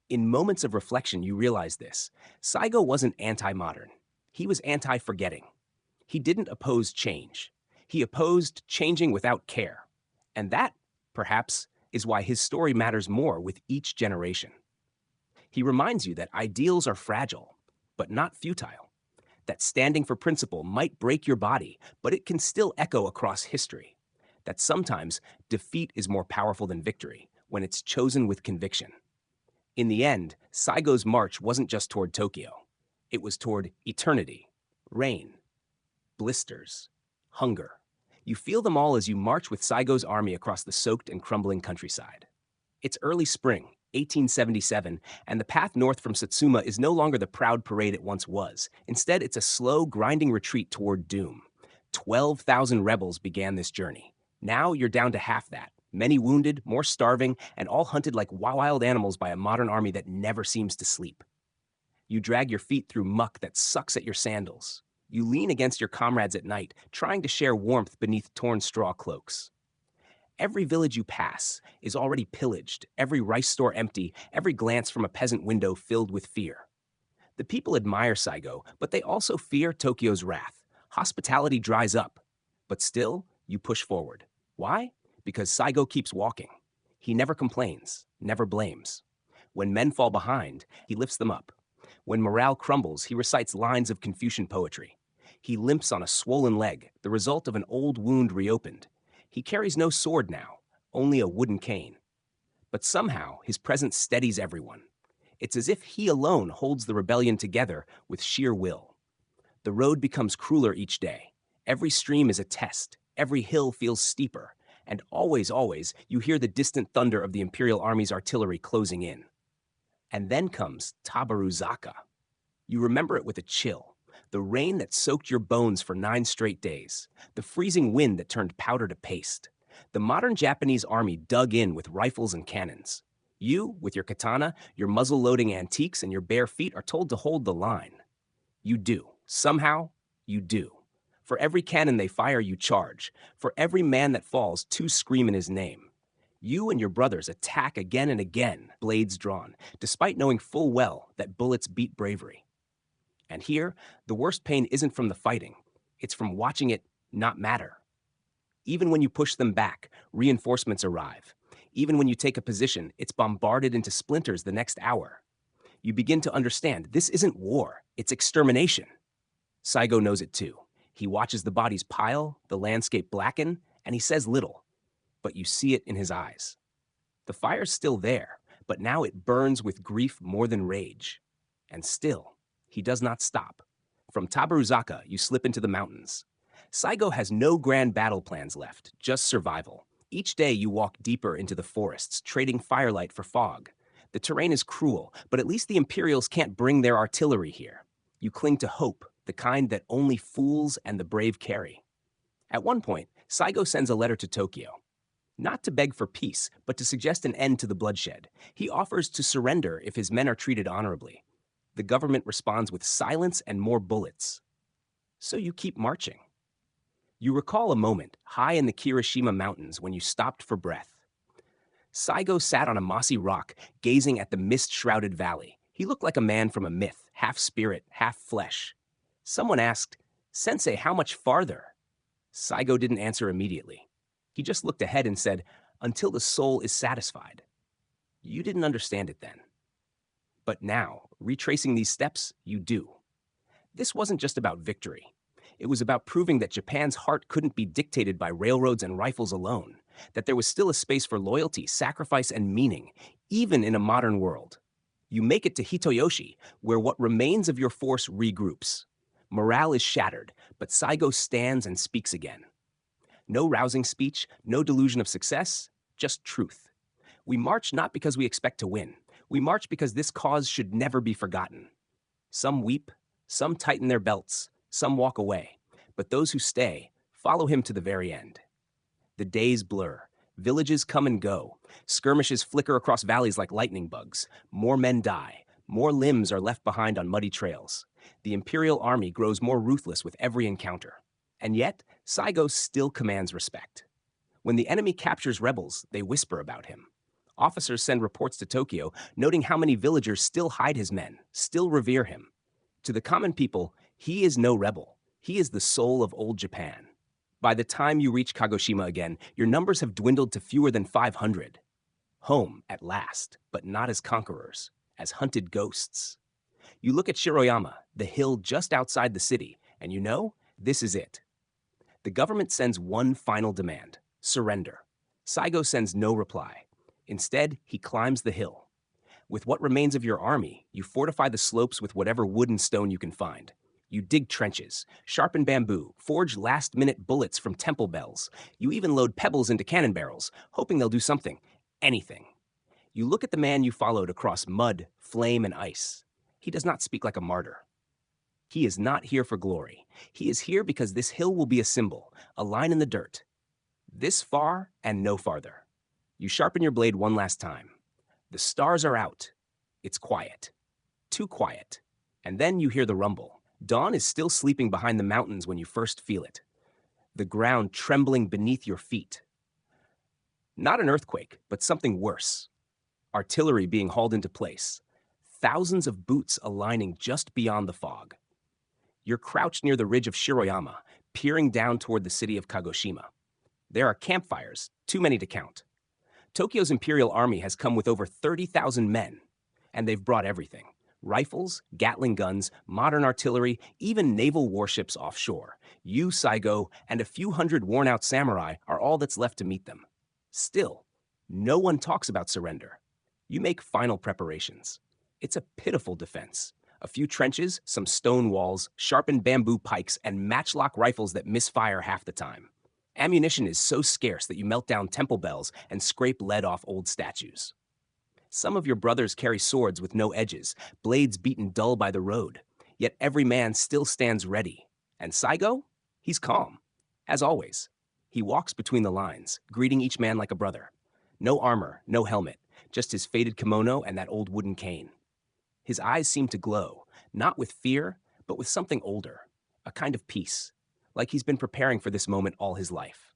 In moments of reflection, you realize this. Saigō wasn't anti-modern. He was anti-forgetting. He didn't oppose change. He opposed changing without care. And that, perhaps, is why his story matters more with each generation. He reminds you that ideals are fragile, but not futile. That standing for principle might break your body, but it can still echo across history. That sometimes defeat is more powerful than victory when it's chosen with conviction. In the end, Saigō's march wasn't just toward Tokyo. It was toward eternity, rain, blisters, hunger. You feel them all as you march with Saigō's army across the soaked and crumbling countryside. It's early spring, 1877, and the path north from Satsuma is no longer the proud parade it once was. Instead, it's a slow, grinding retreat toward doom. 12,000 rebels began this journey. Now you're down to half that. Many wounded, more starving, and all hunted like wild animals by a modern army that never seems to sleep. You drag your feet through muck that sucks at your sandals. You lean against your comrades at night, trying to share warmth beneath torn straw cloaks. Every village you pass is already pillaged, every rice store empty, every glance from a peasant window filled with fear. The people admire Saigō, but they also fear Tokyo's wrath. Hospitality dries up. But still, you push forward. Why? Because Saigō keeps walking. He never complains, never blames. When men fall behind, he lifts them up. When morale crumbles, he recites lines of Confucian poetry. He limps on a swollen leg, the result of an old wound reopened. He carries no sword now, only a wooden cane. But somehow, his presence steadies everyone. It's as if he alone holds the rebellion together with sheer will. The road becomes crueler each day. Every stream is a test. Every hill feels steeper. And always, you hear the distant thunder of the imperial army's artillery closing in. And then comes Tabaruzaka. You remember it with a chill. The rain that soaked your bones for 9 straight days. The freezing wind that turned powder to paste. The modern Japanese army dug in with rifles and cannons. You, with your katana, your muzzle-loading antiques, and your bare feet, are told to hold the line. You do. Somehow, you do. For every cannon they fire, you charge. For every man that falls, 2 scream in his name. You and your brothers attack again and again, blades drawn, despite knowing full well that bullets beat bravery. And here, the worst pain isn't from the fighting. It's from watching it not matter. Even when you push them back, reinforcements arrive. Even when you take a position, it's bombarded into splinters the next hour. You begin to understand this isn't war, it's extermination. Saigō knows it too. He watches the bodies pile, the landscape blacken, and he says little. But you see it in his eyes. The fire's still there, but now it burns with grief more than rage. And still, he does not stop. From Tabaruzaka, you slip into the mountains. Saigō has no grand battle plans left, just survival. Each day you walk deeper into the forests, trading firelight for fog. The terrain is cruel, but at least the Imperials can't bring their artillery here. You cling to hope, the kind that only fools and the brave carry. At one point, Saigō sends a letter to Tokyo. Not to beg for peace, but to suggest an end to the bloodshed. He offers to surrender if his men are treated honorably. The government responds with silence and more bullets. So you keep marching. You recall a moment high in the Kirishima Mountains when you stopped for breath. Saigō sat on a mossy rock, gazing at the mist-shrouded valley. He looked like a man from a myth, half spirit, half flesh. Someone asked, "Sensei, how much farther?" Saigō didn't answer immediately. He just looked ahead and said, "Until the soul is satisfied." You didn't understand it then. But now, retracing these steps, you do. This wasn't just about victory. It was about proving that Japan's heart couldn't be dictated by railroads and rifles alone, that there was still a space for loyalty, sacrifice, and meaning, even in a modern world. You make it to Hitoyoshi, where what remains of your force regroups. Morale is shattered, but Saigō stands and speaks again. No rousing speech, no delusion of success, just truth. We march not because we expect to win. We march because this cause should never be forgotten. Some weep, some tighten their belts, some walk away, but those who stay follow him to the very end. The days blur, villages come and go, skirmishes flicker across valleys like lightning bugs, more men die, more limbs are left behind on muddy trails. The imperial army grows more ruthless with every encounter. And yet, Saigō still commands respect. When the enemy captures rebels, they whisper about him. Officers send reports to Tokyo, noting how many villagers still hide his men, still revere him. To the common people, he is no rebel. He is the soul of old Japan. By the time you reach Kagoshima again, your numbers have dwindled to fewer than 500. Home, at last, but not as conquerors, as hunted ghosts. You look at Shiroyama, the hill just outside the city, and you know, this is it. The government sends one final demand: surrender. Saigō sends no reply. Instead, he climbs the hill. With what remains of your army, you fortify the slopes with whatever wood and stone you can find. You dig trenches, sharpen bamboo, forge last-minute bullets from temple bells. You even load pebbles into cannon barrels, hoping they'll do something, anything. You look at the man you followed across mud, flame, and ice. He does not speak like a martyr. He is not here for glory. He is here because this hill will be a symbol, a line in the dirt. This far and no farther. You sharpen your blade one last time. The stars are out. It's quiet. Too quiet. And then you hear the rumble. Dawn is still sleeping behind the mountains when you first feel it. The ground trembling beneath your feet. Not an earthquake, but something worse. Artillery being hauled into place. Thousands of boots aligning just beyond the fog. You're crouched near the ridge of Shiroyama, peering down toward the city of Kagoshima. There are campfires, too many to count. Tokyo's imperial army has come with over 30,000 men, and they've brought everything. Rifles, Gatling guns, modern artillery, even naval warships offshore. You, Saigō, and a few hundred worn-out samurai are all that's left to meet them. Still, no one talks about surrender. You make final preparations. It's a pitiful defense. A few trenches, some stone walls, sharpened bamboo pikes, and matchlock rifles that misfire half the time. Ammunition is so scarce that you melt down temple bells and scrape lead off old statues. Some of your brothers carry swords with no edges, blades beaten dull by the road. Yet every man still stands ready. And Saigō? He's calm. As always. He walks between the lines, greeting each man like a brother. No armor, no helmet, just his faded kimono and that old wooden cane. His eyes seem to glow, not with fear, but with something older, a kind of peace, like he's been preparing for this moment all his life.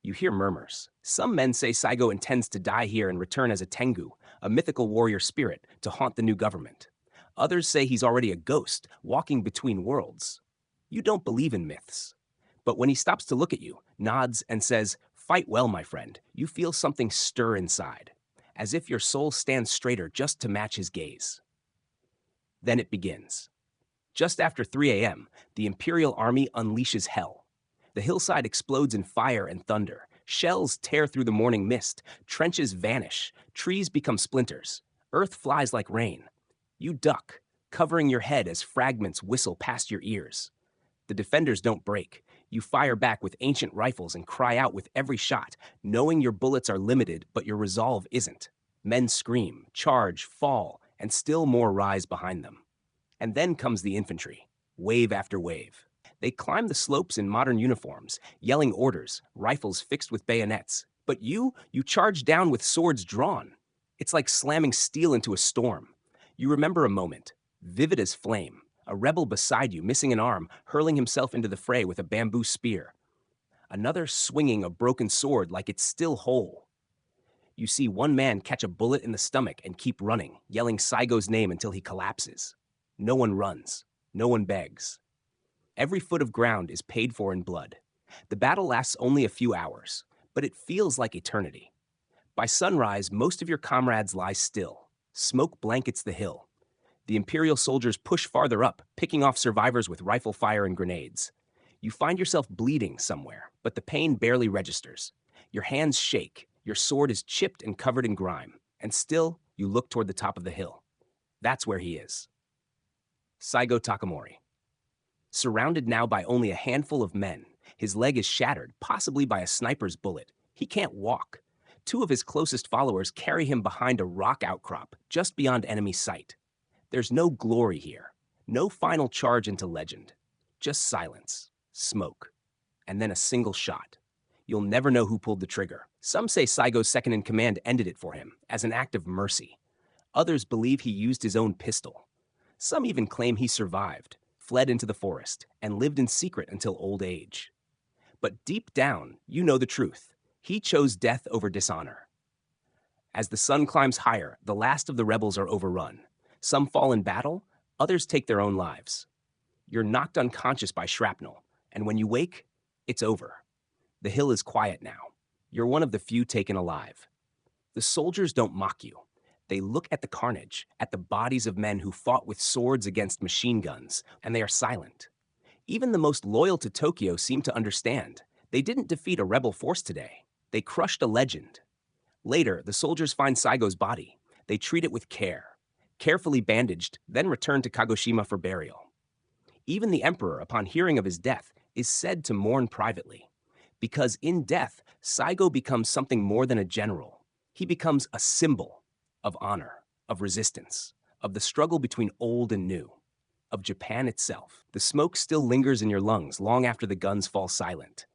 You hear murmurs. Some men say Saigō intends to die here and return as a Tengu, a mythical warrior spirit, to haunt the new government. Others say he's already a ghost, walking between worlds. You don't believe in myths. But when he stops to look at you, nods, and says, "Fight well, my friend," you feel something stir inside, as if your soul stands straighter just to match his gaze. Then it begins. Just after 3 a.m., the Imperial Army unleashes hell. The hillside explodes in fire and thunder. Shells tear through the morning mist. Trenches vanish. Trees become splinters. Earth flies like rain. You duck, covering your head as fragments whistle past your ears. The defenders don't break. You fire back with ancient rifles and cry out with every shot, knowing your bullets are limited, but your resolve isn't. Men scream, charge, fall, and still more rise behind them. And then comes the infantry, wave after wave. They climb the slopes in modern uniforms, yelling orders, rifles fixed with bayonets. But you charge down with swords drawn. It's like slamming steel into a storm. You remember a moment, vivid as flame, a rebel beside you missing an arm, hurling himself into the fray with a bamboo spear. Another swinging a broken sword like it's still whole. You see one man catch a bullet in the stomach and keep running, yelling Saigō's name until he collapses. No one runs. No one begs. Every foot of ground is paid for in blood. The battle lasts only a few hours, but it feels like eternity. By sunrise, most of your comrades lie still. Smoke blankets the hill. The Imperial soldiers push farther up, picking off survivors with rifle fire and grenades. You find yourself bleeding somewhere, but the pain barely registers. Your hands shake, your sword is chipped and covered in grime, and still you look toward the top of the hill. That's where he is. Saigō Takamori. Surrounded now by only a handful of men, his leg is shattered, possibly by a sniper's bullet. He can't walk. Two of his closest followers carry him behind a rock outcrop just beyond enemy sight. There's no glory here, no final charge into legend. Just silence, smoke, and then a single shot. You'll never know who pulled the trigger. Some say Saigō's second-in-command ended it for him, as an act of mercy. Others believe he used his own pistol. Some even claim he survived, fled into the forest, and lived in secret until old age. But deep down, you know the truth. He chose death over dishonor. As the sun climbs higher, the last of the rebels are overrun. Some fall in battle, others take their own lives. You're knocked unconscious by shrapnel, and when you wake, it's over. The hill is quiet now. You're one of the few taken alive. The soldiers don't mock you. They look at the carnage, at the bodies of men who fought with swords against machine guns, and they are silent. Even the most loyal to Tokyo seem to understand. They didn't defeat a rebel force today. They crushed a legend. Later, the soldiers find Saigō's body. They treat it with care, carefully bandaged, then return to Kagoshima for burial. Even the emperor, upon hearing of his death, is said to mourn privately. Because in death, Saigō becomes something more than a general. He becomes a symbol of honor, of resistance, of the struggle between old and new, of Japan itself. The smoke still lingers in your lungs long after the guns fall silent.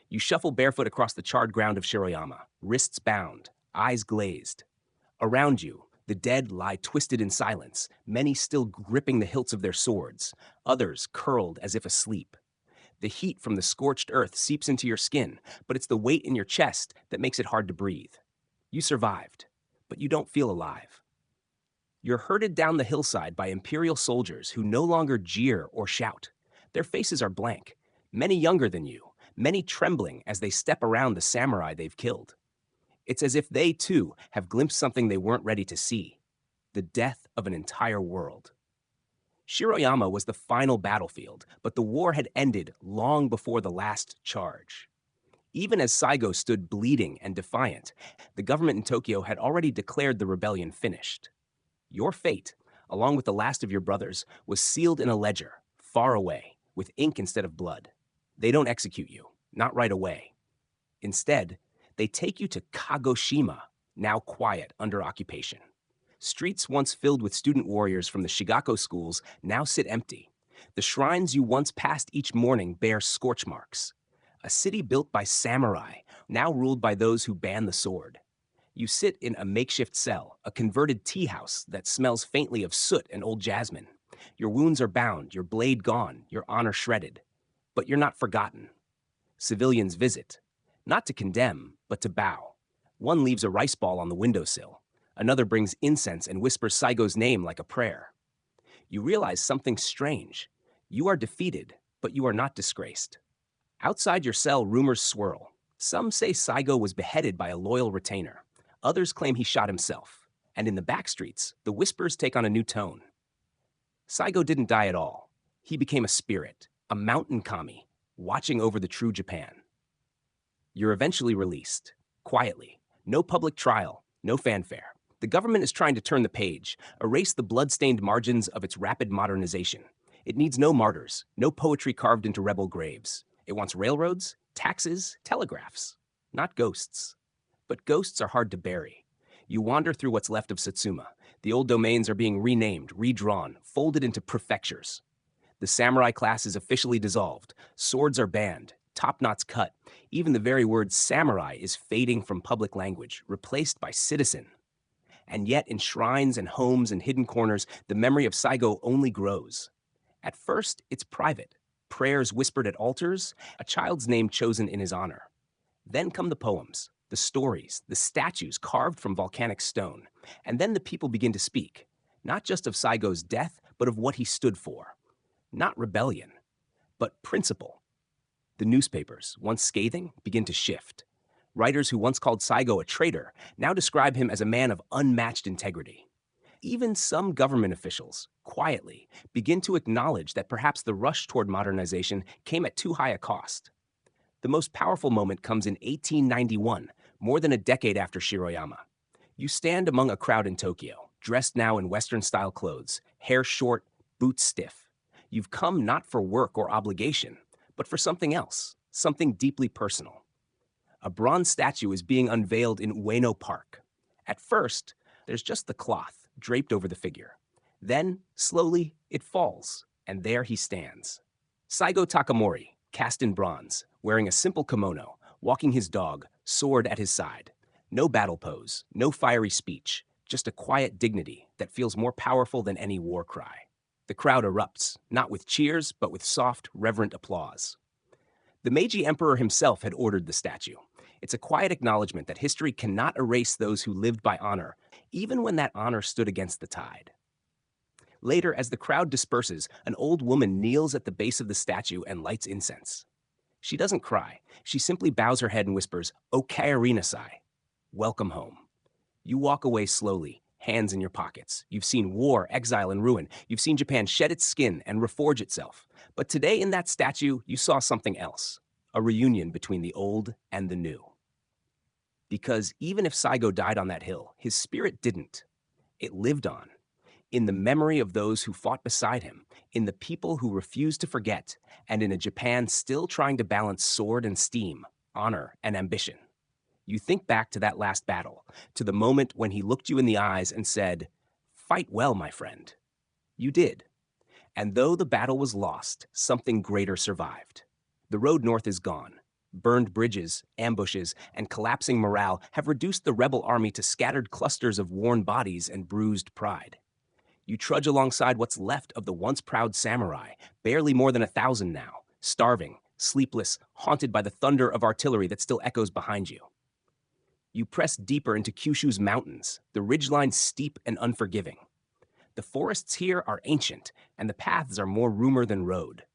You shuffle barefoot across the charred ground of Shiroyama, wrists bound, eyes glazed. Around you, the dead lie twisted in silence, many still gripping the hilts of their swords, others curled as if asleep. The heat from the scorched earth seeps into your skin, but it's the weight in your chest that makes it hard to breathe. You survived, but you don't feel alive. You're herded down the hillside by imperial soldiers who no longer jeer or shout. Their faces are blank, many younger than you, many trembling as they step around the samurai they've killed. It's as if they, too, have glimpsed something they weren't ready to see, the death of an entire world. Shiroyama was the final battlefield, but the war had ended long before the last charge. Even as Saigō stood bleeding and defiant, the government in Tokyo had already declared the rebellion finished. Your fate, along with the last of your brothers, was sealed in a ledger, far away, with ink instead of blood. They don't execute you, not right away. Instead, they take you to Kagoshima, now quiet under occupation. Streets once filled with student warriors from the Shigako schools now sit empty. The shrines you once passed each morning bear scorch marks. A city built by samurai, now ruled by those who ban the sword. You sit in a makeshift cell, a converted tea house that smells faintly of soot and old jasmine. Your wounds are bound, your blade gone, your honor shredded. But you're not forgotten. Civilians visit, not to condemn, but to bow. One leaves a rice ball on the windowsill. Another brings incense and whispers Saigō's name like a prayer. You realize something strange. You are defeated, but you are not disgraced. Outside your cell, rumors swirl. Some say Saigō was beheaded by a loyal retainer. Others claim he shot himself. And in the back streets, the whispers take on a new tone. Saigō didn't die at all. He became a spirit, a mountain kami, watching over the true Japan. You're eventually released, quietly. No public trial, no fanfare. The government is trying to turn the page, erase the blood-stained margins of its rapid modernization. It needs no martyrs, no poetry carved into rebel graves. It wants railroads, taxes, telegraphs, not ghosts. But ghosts are hard to bury. You wander through what's left of Satsuma. The old domains are being renamed, redrawn, folded into prefectures. The samurai class is officially dissolved. Swords are banned, top knots cut. Even the very word samurai is fading from public language, replaced by citizen. And yet in shrines and homes and hidden corners, the memory of Saigō only grows. At first, it's private. Prayers whispered at altars, a child's name chosen in his honor. Then come the poems, the stories, the statues carved from volcanic stone. And then the people begin to speak, not just of Saigō's death, but of what he stood for. Not rebellion, but principle. The newspapers, once scathing, begin to shift. Writers who once called Saigō a traitor now describe him as a man of unmatched integrity. Even some government officials, quietly, begin to acknowledge that perhaps the rush toward modernization came at too high a cost. The most powerful moment comes in 1891, more than a decade after Shiroyama. You stand among a crowd in Tokyo, dressed now in Western-style clothes, hair short, boots stiff. You've come not for work or obligation, but for something else, something deeply personal. A bronze statue is being unveiled in Ueno Park. At first, there's just the cloth draped over the figure. Then, slowly, it falls, and there he stands. Saigō Takamori, cast in bronze, wearing a simple kimono, walking his dog, sword at his side. No battle pose, no fiery speech, just a quiet dignity that feels more powerful than any war cry. The crowd erupts, not with cheers, but with soft, reverent applause. The Meiji Emperor himself had ordered the statue. It's a quiet acknowledgement that history cannot erase those who lived by honor, even when that honor stood against the tide. Later, as the crowd disperses, an old woman kneels at the base of the statue and lights incense. She doesn't cry. She simply bows her head and whispers, "O kaeri-nasai," welcome home. You walk away slowly, hands in your pockets. You've seen war, exile, and ruin. You've seen Japan shed its skin and reforge itself. But today in that statue, you saw something else, a reunion between the old and the new. Because even if Saigō died on that hill, his spirit didn't. It lived on, in the memory of those who fought beside him, in the people who refused to forget, and in a Japan still trying to balance sword and steam, honor and ambition. You think back to that last battle, to the moment when he looked you in the eyes and said, "Fight well, my friend." You did. And though the battle was lost, something greater survived. The road north is gone. Burned bridges, ambushes, and collapsing morale have reduced the rebel army to scattered clusters of worn bodies and bruised pride. You trudge alongside what's left of the once proud samurai, barely more than 1,000 now, starving, sleepless, haunted by the thunder of artillery that still echoes behind you. You press deeper into Kyushu's mountains, the ridgelines steep and unforgiving. The forests here are ancient, and the paths are more rumor than road.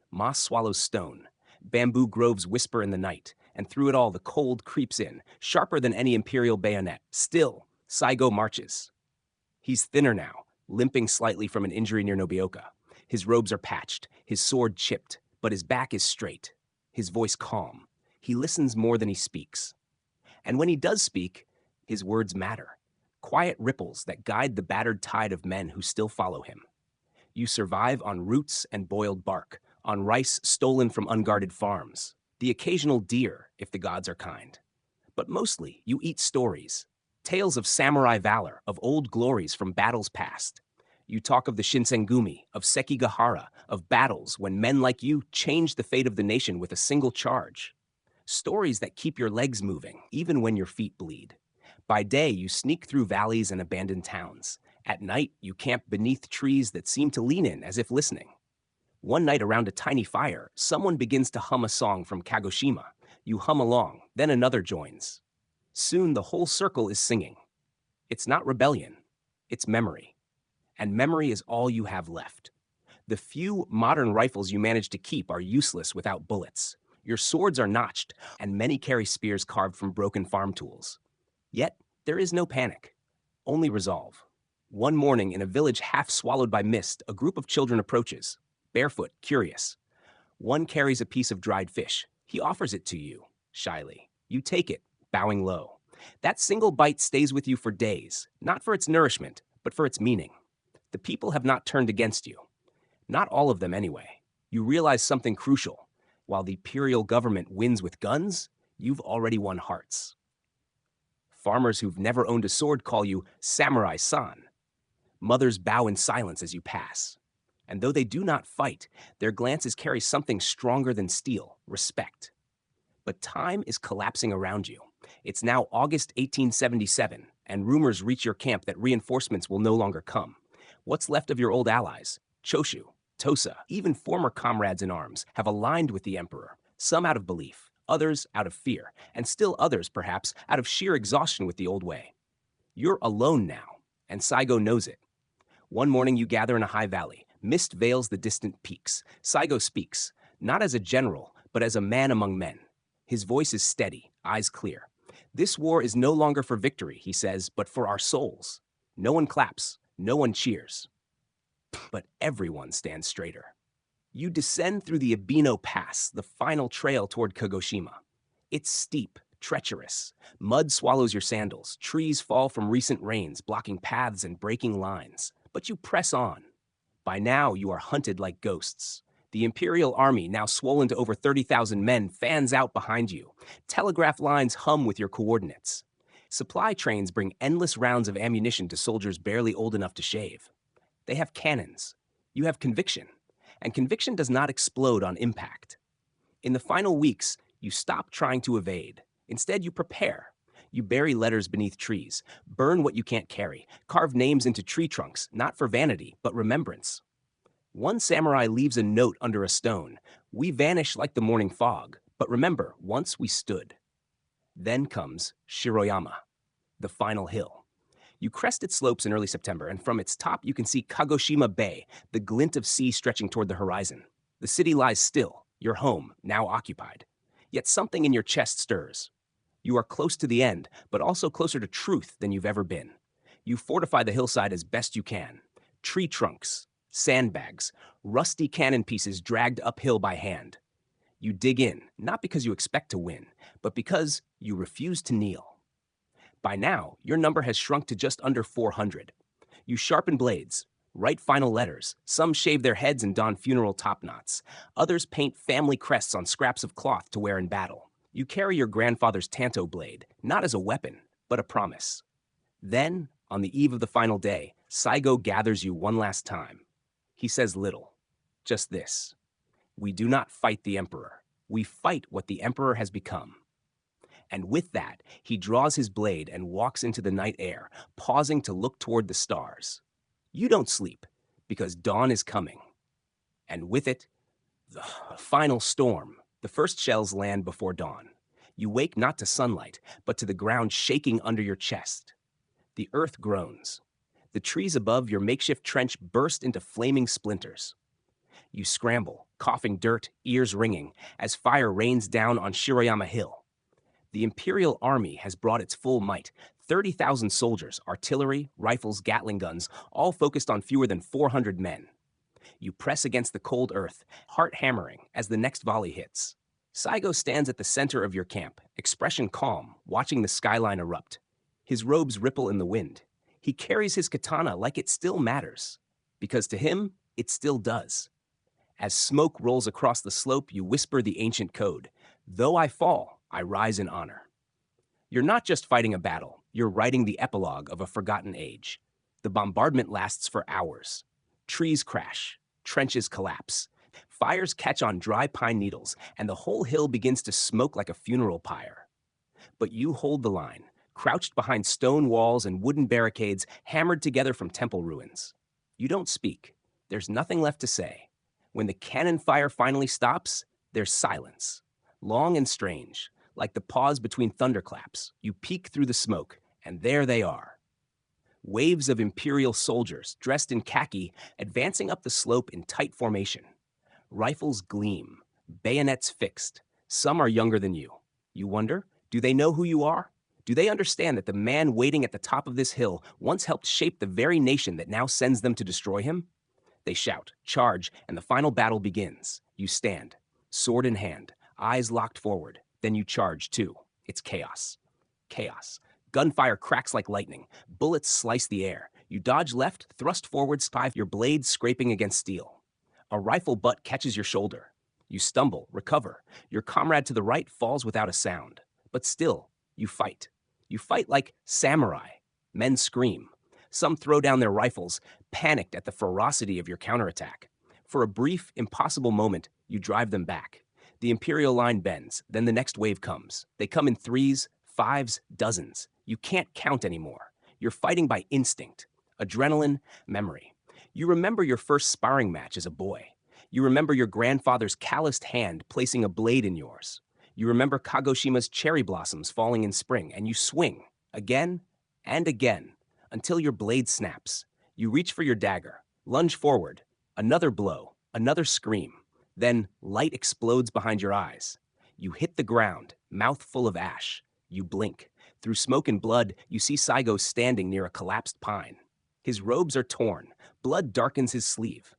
Moss swallows stone. Bamboo groves whisper in the night, and through it all the cold creeps in, sharper than any imperial bayonet. Still, Saigō marches. He's thinner now, limping slightly from an injury near Nobeoka. His robes are patched, his sword chipped, but his back is straight, his voice calm. He listens more than he speaks. And when he does speak, his words matter. Quiet ripples that guide the battered tide of men who still follow him. You survive on roots and boiled bark, on rice stolen from unguarded farms, the occasional deer, if the gods are kind. But mostly, you eat stories, tales of samurai valor, of old glories from battles past. You talk of the Shinsengumi, of Sekigahara, of battles when men like you changed the fate of the nation with a single charge. Stories that keep your legs moving, even when your feet bleed. By day, you sneak through valleys and abandoned towns. At night, you camp beneath trees that seem to lean in as if listening. One night around a tiny fire, someone begins to hum a song from Kagoshima. You hum along, then another joins. Soon the whole circle is singing. It's not rebellion, it's memory. And memory is all you have left. The few modern rifles you manage to keep are useless without bullets. Your swords are notched, and many carry spears carved from broken farm tools. Yet, there is no panic, only resolve. One morning in a village half swallowed by mist, a group of children approaches, barefoot, curious. One carries a piece of dried fish. He offers it to you, shyly. You take it, bowing low. That single bite stays with you for days, not for its nourishment, but for its meaning. The people have not turned against you. Not all of them, anyway. You realize something crucial. While the imperial government wins with guns, you've already won hearts. Farmers who've never owned a sword call you Samurai-san. Mothers bow in silence as you pass. And though they do not fight, their glances carry something stronger than steel, respect. But time is collapsing around you. It's now August 1877, and rumors reach your camp that reinforcements will no longer come. What's left of your old allies, Choshu, Tosa, even former comrades in arms, have aligned with the emperor, some out of belief, others out of fear, and still others, perhaps, out of sheer exhaustion with the old way. You're alone now, and Saigō knows it. One morning you gather in a high valley. Mist veils the distant peaks. Saigō speaks, not as a general, but as a man among men. His voice is steady, eyes clear. This war is no longer for victory, he says, but for our souls. No one claps, no one cheers. but everyone stands straighter. You descend through the Ebino Pass, the final trail toward Kagoshima. It's steep, treacherous. Mud swallows your sandals. Trees fall from recent rains, blocking paths and breaking lines. But you press on. By now, you are hunted like ghosts. The Imperial Army, now swollen to over 30,000 men, fans out behind you. Telegraph lines hum with your coordinates. Supply trains bring endless rounds of ammunition to soldiers barely old enough to shave. They have cannons. You have conviction. And conviction does not explode on impact. In the final weeks, you stop trying to evade. Instead, you prepare. You bury letters beneath trees, burn what you can't carry, carve names into tree trunks, not for vanity, but remembrance. One samurai leaves a note under a stone. We vanish like the morning fog, but remember, once we stood. Then comes Shiroyama, the final hill. You crest its slopes in early September, and from its top you can see Kagoshima Bay, the glint of sea stretching toward the horizon. The city lies still, your home, now occupied. Yet something in your chest stirs. You are close to the end, but also closer to truth than you've ever been. You fortify the hillside as best you can. Tree trunks, sandbags, rusty cannon pieces dragged uphill by hand. You dig in, not because you expect to win, but because you refuse to kneel. By now, your number has shrunk to just under 400. You sharpen blades, write final letters. Some shave their heads and don funeral topknots. Others paint family crests on scraps of cloth to wear in battle. You carry your grandfather's tanto blade, not as a weapon, but a promise. Then, on the eve of the final day, Saigō gathers you one last time. He says little, just this. We do not fight the emperor. We fight what the emperor has become. And with that, he draws his blade and walks into the night air, pausing to look toward the stars. You don't sleep, because dawn is coming. And with it, the final storm. The first shells land before dawn. You wake not to sunlight, but to the ground shaking under your chest. The earth groans. The trees above your makeshift trench burst into flaming splinters. You scramble, coughing dirt, ears ringing, as fire rains down on Shiroyama Hill. The Imperial Army has brought its full might, 30,000 soldiers, artillery, rifles, Gatling guns, all focused on fewer than 400 men. You press against the cold earth, heart hammering as the next volley hits. Saigō stands at the center of your camp, expression calm, watching the skyline erupt. His robes ripple in the wind. He carries his katana like it still matters, because to him, it still does. As smoke rolls across the slope, you whisper the ancient code. Though I fall, I rise in honor. You're not just fighting a battle, you're writing the epilogue of a forgotten age. The bombardment lasts for hours. Trees crash, trenches collapse. Fires catch on dry pine needles, and the whole hill begins to smoke like a funeral pyre. But you hold the line, crouched behind stone walls and wooden barricades hammered together from temple ruins. You don't speak. There's nothing left to say. When the cannon fire finally stops, there's silence, long and strange. Like the pause between thunderclaps, you peek through the smoke, and there they are. Waves of imperial soldiers, dressed in khaki, advancing up the slope in tight formation. Rifles gleam, bayonets fixed. Some are younger than you. You wonder, do they know who you are? Do they understand that the man waiting at the top of this hill once helped shape the very nation that now sends them to destroy him? They shout, charge, and the final battle begins. You stand, sword in hand, eyes locked forward. Then you charge, too. It's chaos. Chaos. Gunfire cracks like lightning. Bullets slice the air. You dodge left, thrust forward, your blade scraping against steel. A rifle butt catches your shoulder. You stumble, recover. Your comrade to the right falls without a sound. But still, you fight. You fight like samurai. Men scream. Some throw down their rifles, panicked at the ferocity of your counterattack. For a brief, impossible moment, you drive them back. The Imperial line bends, then the next wave comes. They come in threes, fives, dozens. You can't count anymore. You're fighting by instinct, adrenaline, memory. You remember your first sparring match as a boy. You remember your grandfather's calloused hand placing a blade in yours. You remember Kagoshima's cherry blossoms falling in spring, and you swing, again and again, until your blade snaps. You reach for your dagger, lunge forward, another blow, another scream. Then light explodes behind your eyes. You hit the ground, mouth full of ash. You blink. Through smoke and blood, you see Saigō standing near a collapsed pine. His robes are torn, blood darkens his sleeve.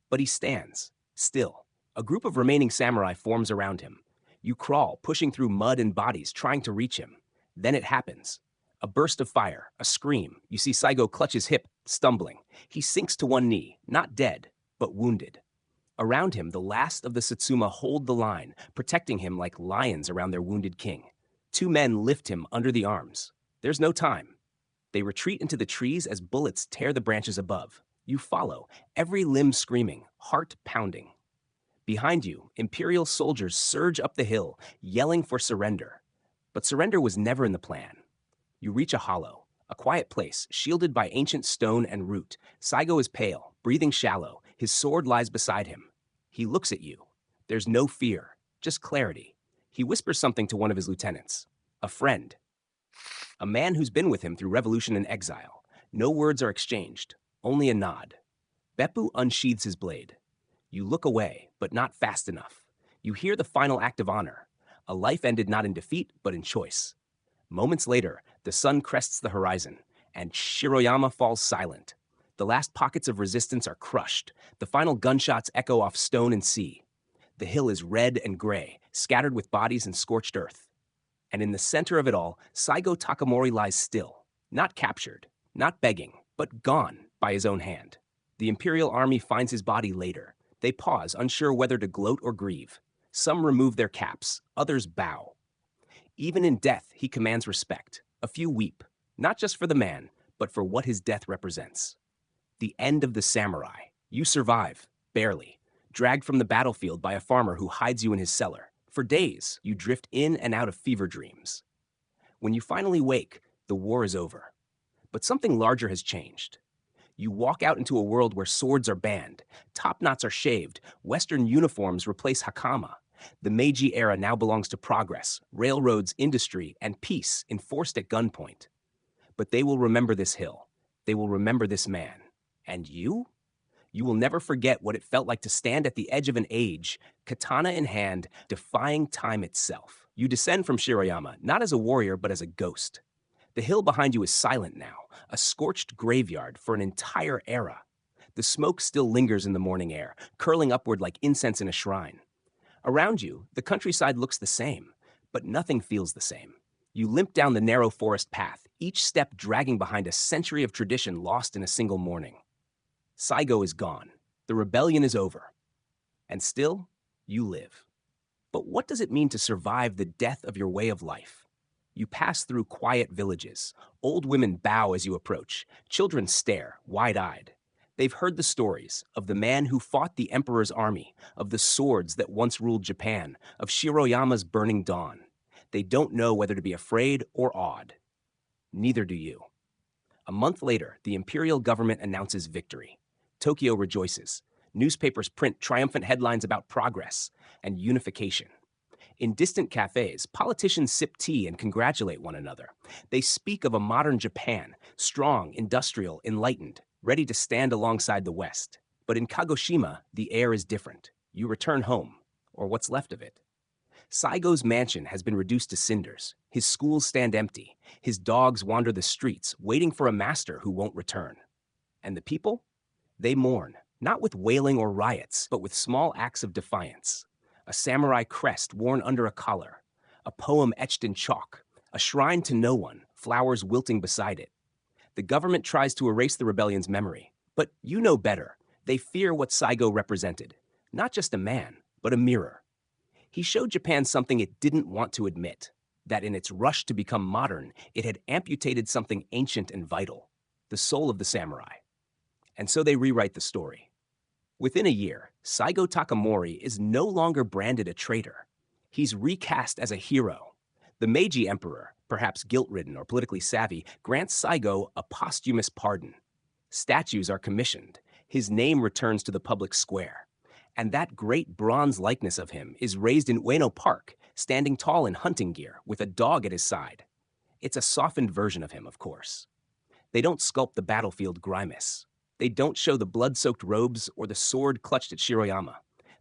But he stands, still. A group of remaining samurai forms around him. You crawl, pushing through mud and bodies, trying to reach him. Then it happens. A burst of fire, a scream. You see Saigō clutch his hip, stumbling. He sinks to one knee, not dead, but wounded. Around him, the last of the Satsuma hold the line, protecting him like lions around their wounded king. Two men lift him under the arms. There's no time. They retreat into the trees as bullets tear the branches above. You follow, every limb screaming, heart pounding. Behind you, imperial soldiers surge up the hill, yelling for surrender. But surrender was never in the plan. You reach a hollow, a quiet place, shielded by ancient stone and root. Saigō is pale, breathing shallow. His sword lies beside him. He looks at you. There's no fear, just clarity. He whispers something to one of his lieutenants. A friend. A man who's been with him through revolution and exile. No words are exchanged, only a nod. Beppu unsheathes his blade. You look away, but not fast enough. You hear the final act of honor. A life ended not in defeat, but in choice. Moments later, the sun crests the horizon, and Shiroyama falls silent. The last pockets of resistance are crushed. The final gunshots echo off stone and sea. The hill is red and gray, scattered with bodies and scorched earth. And in the center of it all, Saigō Takamori lies still, not captured, not begging, but gone by his own hand. The imperial army finds his body later. They pause, unsure whether to gloat or grieve. Some remove their caps, others bow. Even in death, he commands respect. A few weep, not just for the man, but for what his death represents. The end of the samurai. You survive, barely, dragged from the battlefield by a farmer who hides you in his cellar. For days, you drift in and out of fever dreams. When you finally wake, the war is over. But something larger has changed. You walk out into a world where swords are banned, top knots are shaved, Western uniforms replace hakama. The Meiji era now belongs to progress, railroads, industry, and peace enforced at gunpoint. But they will remember this hill. They will remember this man. And you? You will never forget what it felt like to stand at the edge of an age, katana in hand, defying time itself. You descend from Shiroyama, not as a warrior, but as a ghost. The hill behind you is silent now, a scorched graveyard for an entire era. The smoke still lingers in the morning air, curling upward like incense in a shrine. Around you, the countryside looks the same, but nothing feels the same. You limp down the narrow forest path, each step dragging behind a century of tradition lost in a single morning. Saigō is gone. The rebellion is over. And still, you live. But what does it mean to survive the death of your way of life? You pass through quiet villages. Old women bow as you approach. Children stare, wide-eyed. They've heard the stories of the man who fought the emperor's army, of the swords that once ruled Japan, of Shiroyama's burning dawn. They don't know whether to be afraid or awed. Neither do you. A month later, the imperial government announces victory. Tokyo rejoices. Newspapers print triumphant headlines about progress and unification. In distant cafes, politicians sip tea and congratulate one another. They speak of a modern Japan, strong, industrial, enlightened, ready to stand alongside the West. But in Kagoshima, the air is different. You return home, or what's left of it. Saigō's mansion has been reduced to cinders. His schools stand empty. His dogs wander the streets, waiting for a master who won't return. And the people? They mourn, not with wailing or riots, but with small acts of defiance. A samurai crest worn under a collar, a poem etched in chalk, a shrine to no one, flowers wilting beside it. The government tries to erase the rebellion's memory, but you know better. They fear what Saigō represented, not just a man, but a mirror. He showed Japan something it didn't want to admit, that in its rush to become modern, it had amputated something ancient and vital, the soul of the samurai. And so they rewrite the story. Within a year, Saigō Takamori is no longer branded a traitor. He's recast as a hero. The Meiji emperor, perhaps guilt-ridden or politically savvy, grants Saigō a posthumous pardon. Statues are commissioned. His name returns to the public square. And that great bronze likeness of him is raised in Ueno Park, standing tall in hunting gear, with a dog at his side. It's a softened version of him, of course. They don't sculpt the battlefield grimace. They don't show the blood-soaked robes or the sword clutched at Shiroyama.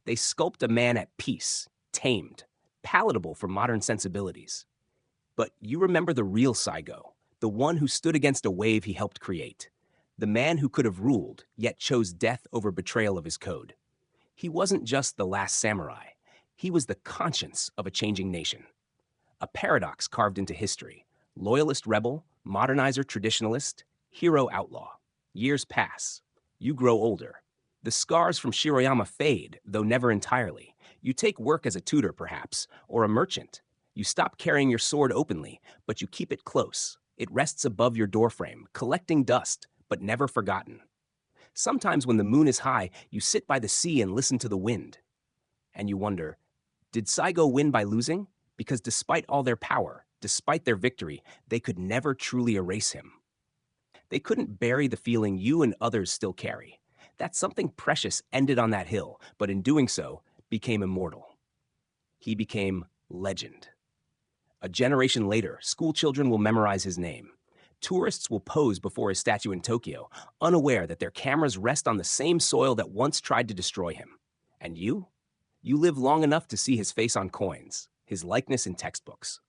They sculpt a man at peace, tamed, palatable for modern sensibilities. But you remember the real Saigō, the one who stood against a wave he helped create. The man who could have ruled, yet chose death over betrayal of his code. He wasn't just the last samurai. He was the conscience of a changing nation. A paradox carved into history. Loyalist rebel, modernizer traditionalist, hero outlaw. Years pass. You grow older. The scars from Shiroyama fade, though never entirely. You take work as a tutor, perhaps, or a merchant. You stop carrying your sword openly, but you keep it close. It rests above your doorframe, collecting dust, but never forgotten. Sometimes when the moon is high, you sit by the sea and listen to the wind. And you wonder, did Saigō win by losing? Because despite all their power, despite their victory, they could never truly erase him. They couldn't bury the feeling you and others still carry. That something precious ended on that hill, but in doing so, became immortal. He became legend. A generation later, school children will memorize his name. Tourists will pose before his statue in Tokyo, unaware that their cameras rest on the same soil that once tried to destroy him. And you? You live long enough to see his face on coins, his likeness in textbooks.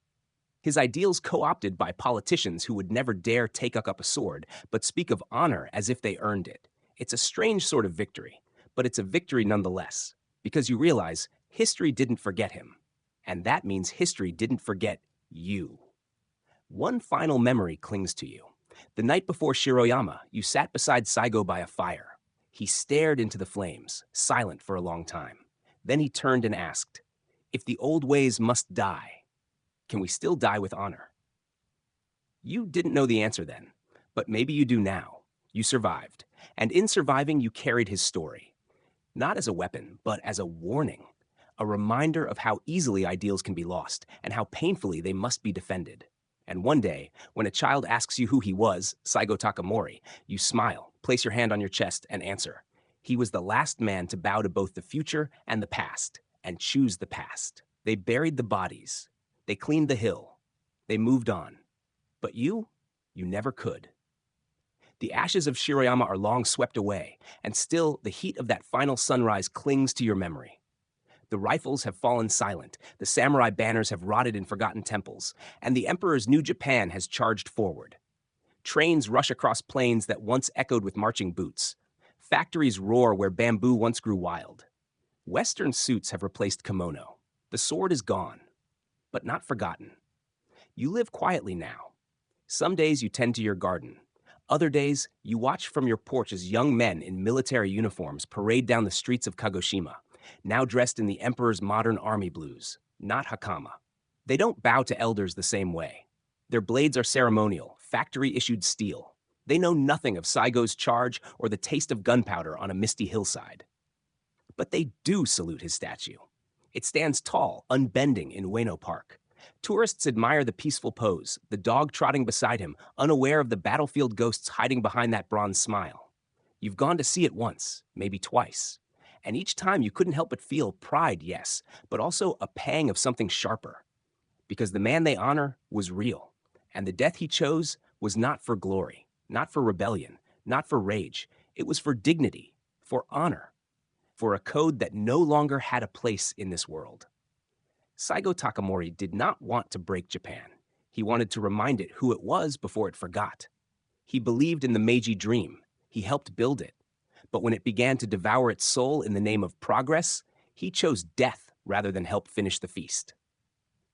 His ideals co-opted by politicians who would never dare take up a sword, but speak of honor as if they earned it. It's a strange sort of victory, but it's a victory nonetheless, because you realize history didn't forget him. And that means history didn't forget you. One final memory clings to you. The night before Shiroyama, you sat beside Saigō by a fire. He stared into the flames, silent for a long time. Then he turned and asked, "If the old ways must die, can we still die with honor?" You didn't know the answer then, but maybe you do now. You survived, and in surviving you carried his story. Not as a weapon, but as a warning. A reminder of how easily ideals can be lost, and how painfully they must be defended. And one day, when a child asks you who he was, Saigō Takamori, you smile, place your hand on your chest, and answer. He was the last man to bow to both the future and the past, and choose the past. They buried the bodies. They cleaned the hill. They moved on. But you never could. The ashes of Shiroyama are long swept away, and still the heat of that final sunrise clings to your memory. The rifles have fallen silent, the samurai banners have rotted in forgotten temples, and the emperor's new Japan has charged forward. Trains rush across plains that once echoed with marching boots. Factories roar where bamboo once grew wild. Western suits have replaced kimono. The sword is gone, but not forgotten. You live quietly now. Some days you tend to your garden. Other days, you watch from your porch as young men in military uniforms parade down the streets of Kagoshima, now dressed in the emperor's modern army blues, not hakama. They don't bow to elders the same way. Their blades are ceremonial, factory-issued steel. They know nothing of Saigō's charge or the taste of gunpowder on a misty hillside. But they do salute his statue. It stands tall, unbending in Ueno Park. Tourists admire the peaceful pose, the dog trotting beside him, unaware of the battlefield ghosts hiding behind that bronze smile. You've gone to see it once, maybe twice. And each time you couldn't help but feel pride, yes, but also a pang of something sharper. Because the man they honor was real, and the death he chose was not for glory, not for rebellion, not for rage. It was for dignity, for honor, for a code that no longer had a place in this world. Saigō Takamori did not want to break Japan. He wanted to remind it who it was before it forgot. He believed in the Meiji dream. He helped build it. But when it began to devour its soul in the name of progress, he chose death rather than help finish the feast.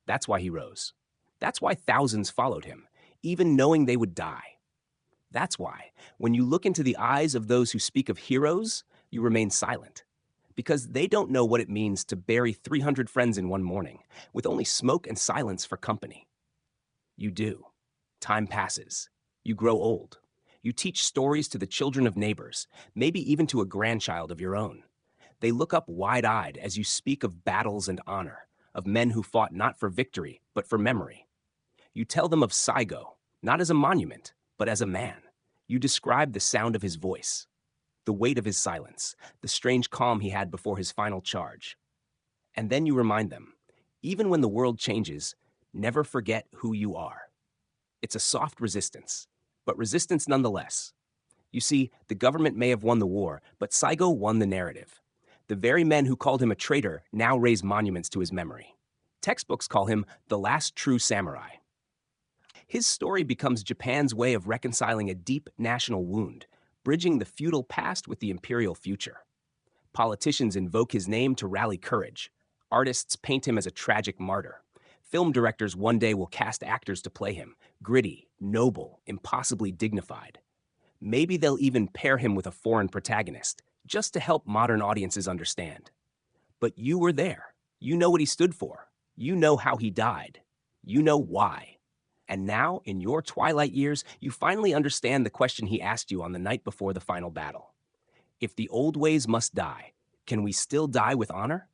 That's why he rose. That's why thousands followed him, even knowing they would die. That's why, when you look into the eyes of those who speak of heroes, you remain silent. Because they don't know what it means to bury 300 friends in one morning, with only smoke and silence for company. You do. Time passes. You grow old. You teach stories to the children of neighbors, maybe even to a grandchild of your own. They look up wide-eyed as you speak of battles and honor, of men who fought not for victory, but for memory. You tell them of Saigō, not as a monument, but as a man. You describe the sound of his voice, the weight of his silence, the strange calm he had before his final charge. And then you remind them, even when the world changes, never forget who you are. It's a soft resistance, but resistance nonetheless. You see, the government may have won the war, but Saigō won the narrative. The very men who called him a traitor now raise monuments to his memory. Textbooks call him the last true samurai. His story becomes Japan's way of reconciling a deep national wound, bridging the feudal past with the imperial future. Politicians invoke his name to rally courage. Artists paint him as a tragic martyr. Film directors one day will cast actors to play him, gritty, noble, impossibly dignified. Maybe they'll even pair him with a foreign protagonist, just to help modern audiences understand. But you were there. You know what he stood for. You know how he died. You know why. And now, in your twilight years, you finally understand the question he asked you on the night before the final battle. If the old ways must die, can we still die with honor?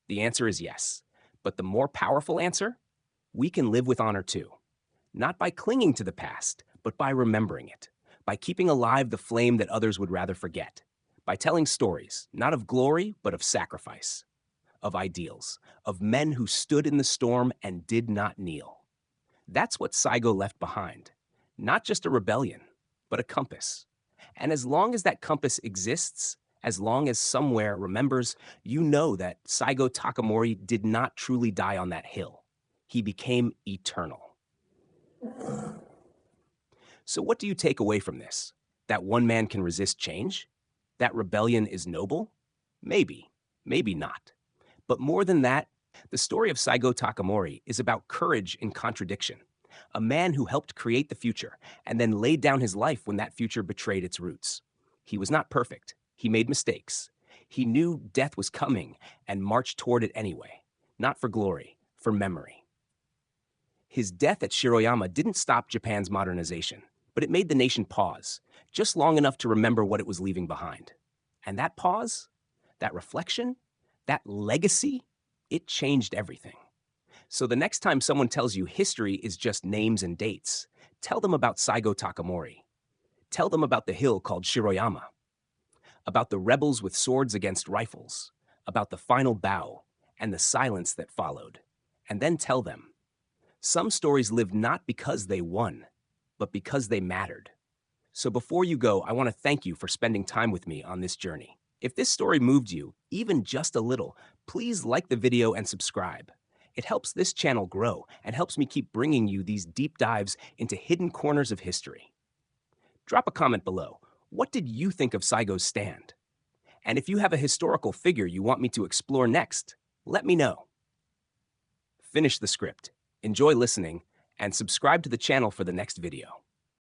The answer is yes. But the more powerful answer? We can live with honor too. Not by clinging to the past, but by remembering it. By keeping alive the flame that others would rather forget. By telling stories, not of glory, but of sacrifice. Of ideals. Of men who stood in the storm and did not kneel. That's what Saigō left behind. Not just a rebellion, but a compass. And as long as that compass exists, as long as somewhere remembers, you know that Saigō Takamori did not truly die on that hill. He became eternal. So what do you take away from this? That one man can resist change? That rebellion is noble? Maybe, maybe not. But more than that, the story of Saigō Takamori is about courage in contradiction. A man who helped create the future and then laid down his life when that future betrayed its roots. He was not perfect. He made mistakes. He knew death was coming and marched toward it anyway. Not for glory, for memory. His death at Shiroyama didn't stop Japan's modernization, but it made the nation pause, just long enough to remember what it was leaving behind. And that pause, that reflection, that legacy, it changed everything. So the next time someone tells you history is just names and dates, tell them about Saigō Takamori. Tell them about the hill called Shiroyama. About the rebels with swords against rifles. About the final bow and the silence that followed. And then tell them, some stories live not because they won, but because they mattered. So before you go, I want to thank you for spending time with me on this journey. If this story moved you, even just a little, please like the video and subscribe. It helps this channel grow and helps me keep bringing you these deep dives into hidden corners of history. Drop a comment below. What did you think of Saigō's stand? And if you have a historical figure you want me to explore next, let me know. Finish the script, enjoy listening, and subscribe to the channel for the next video.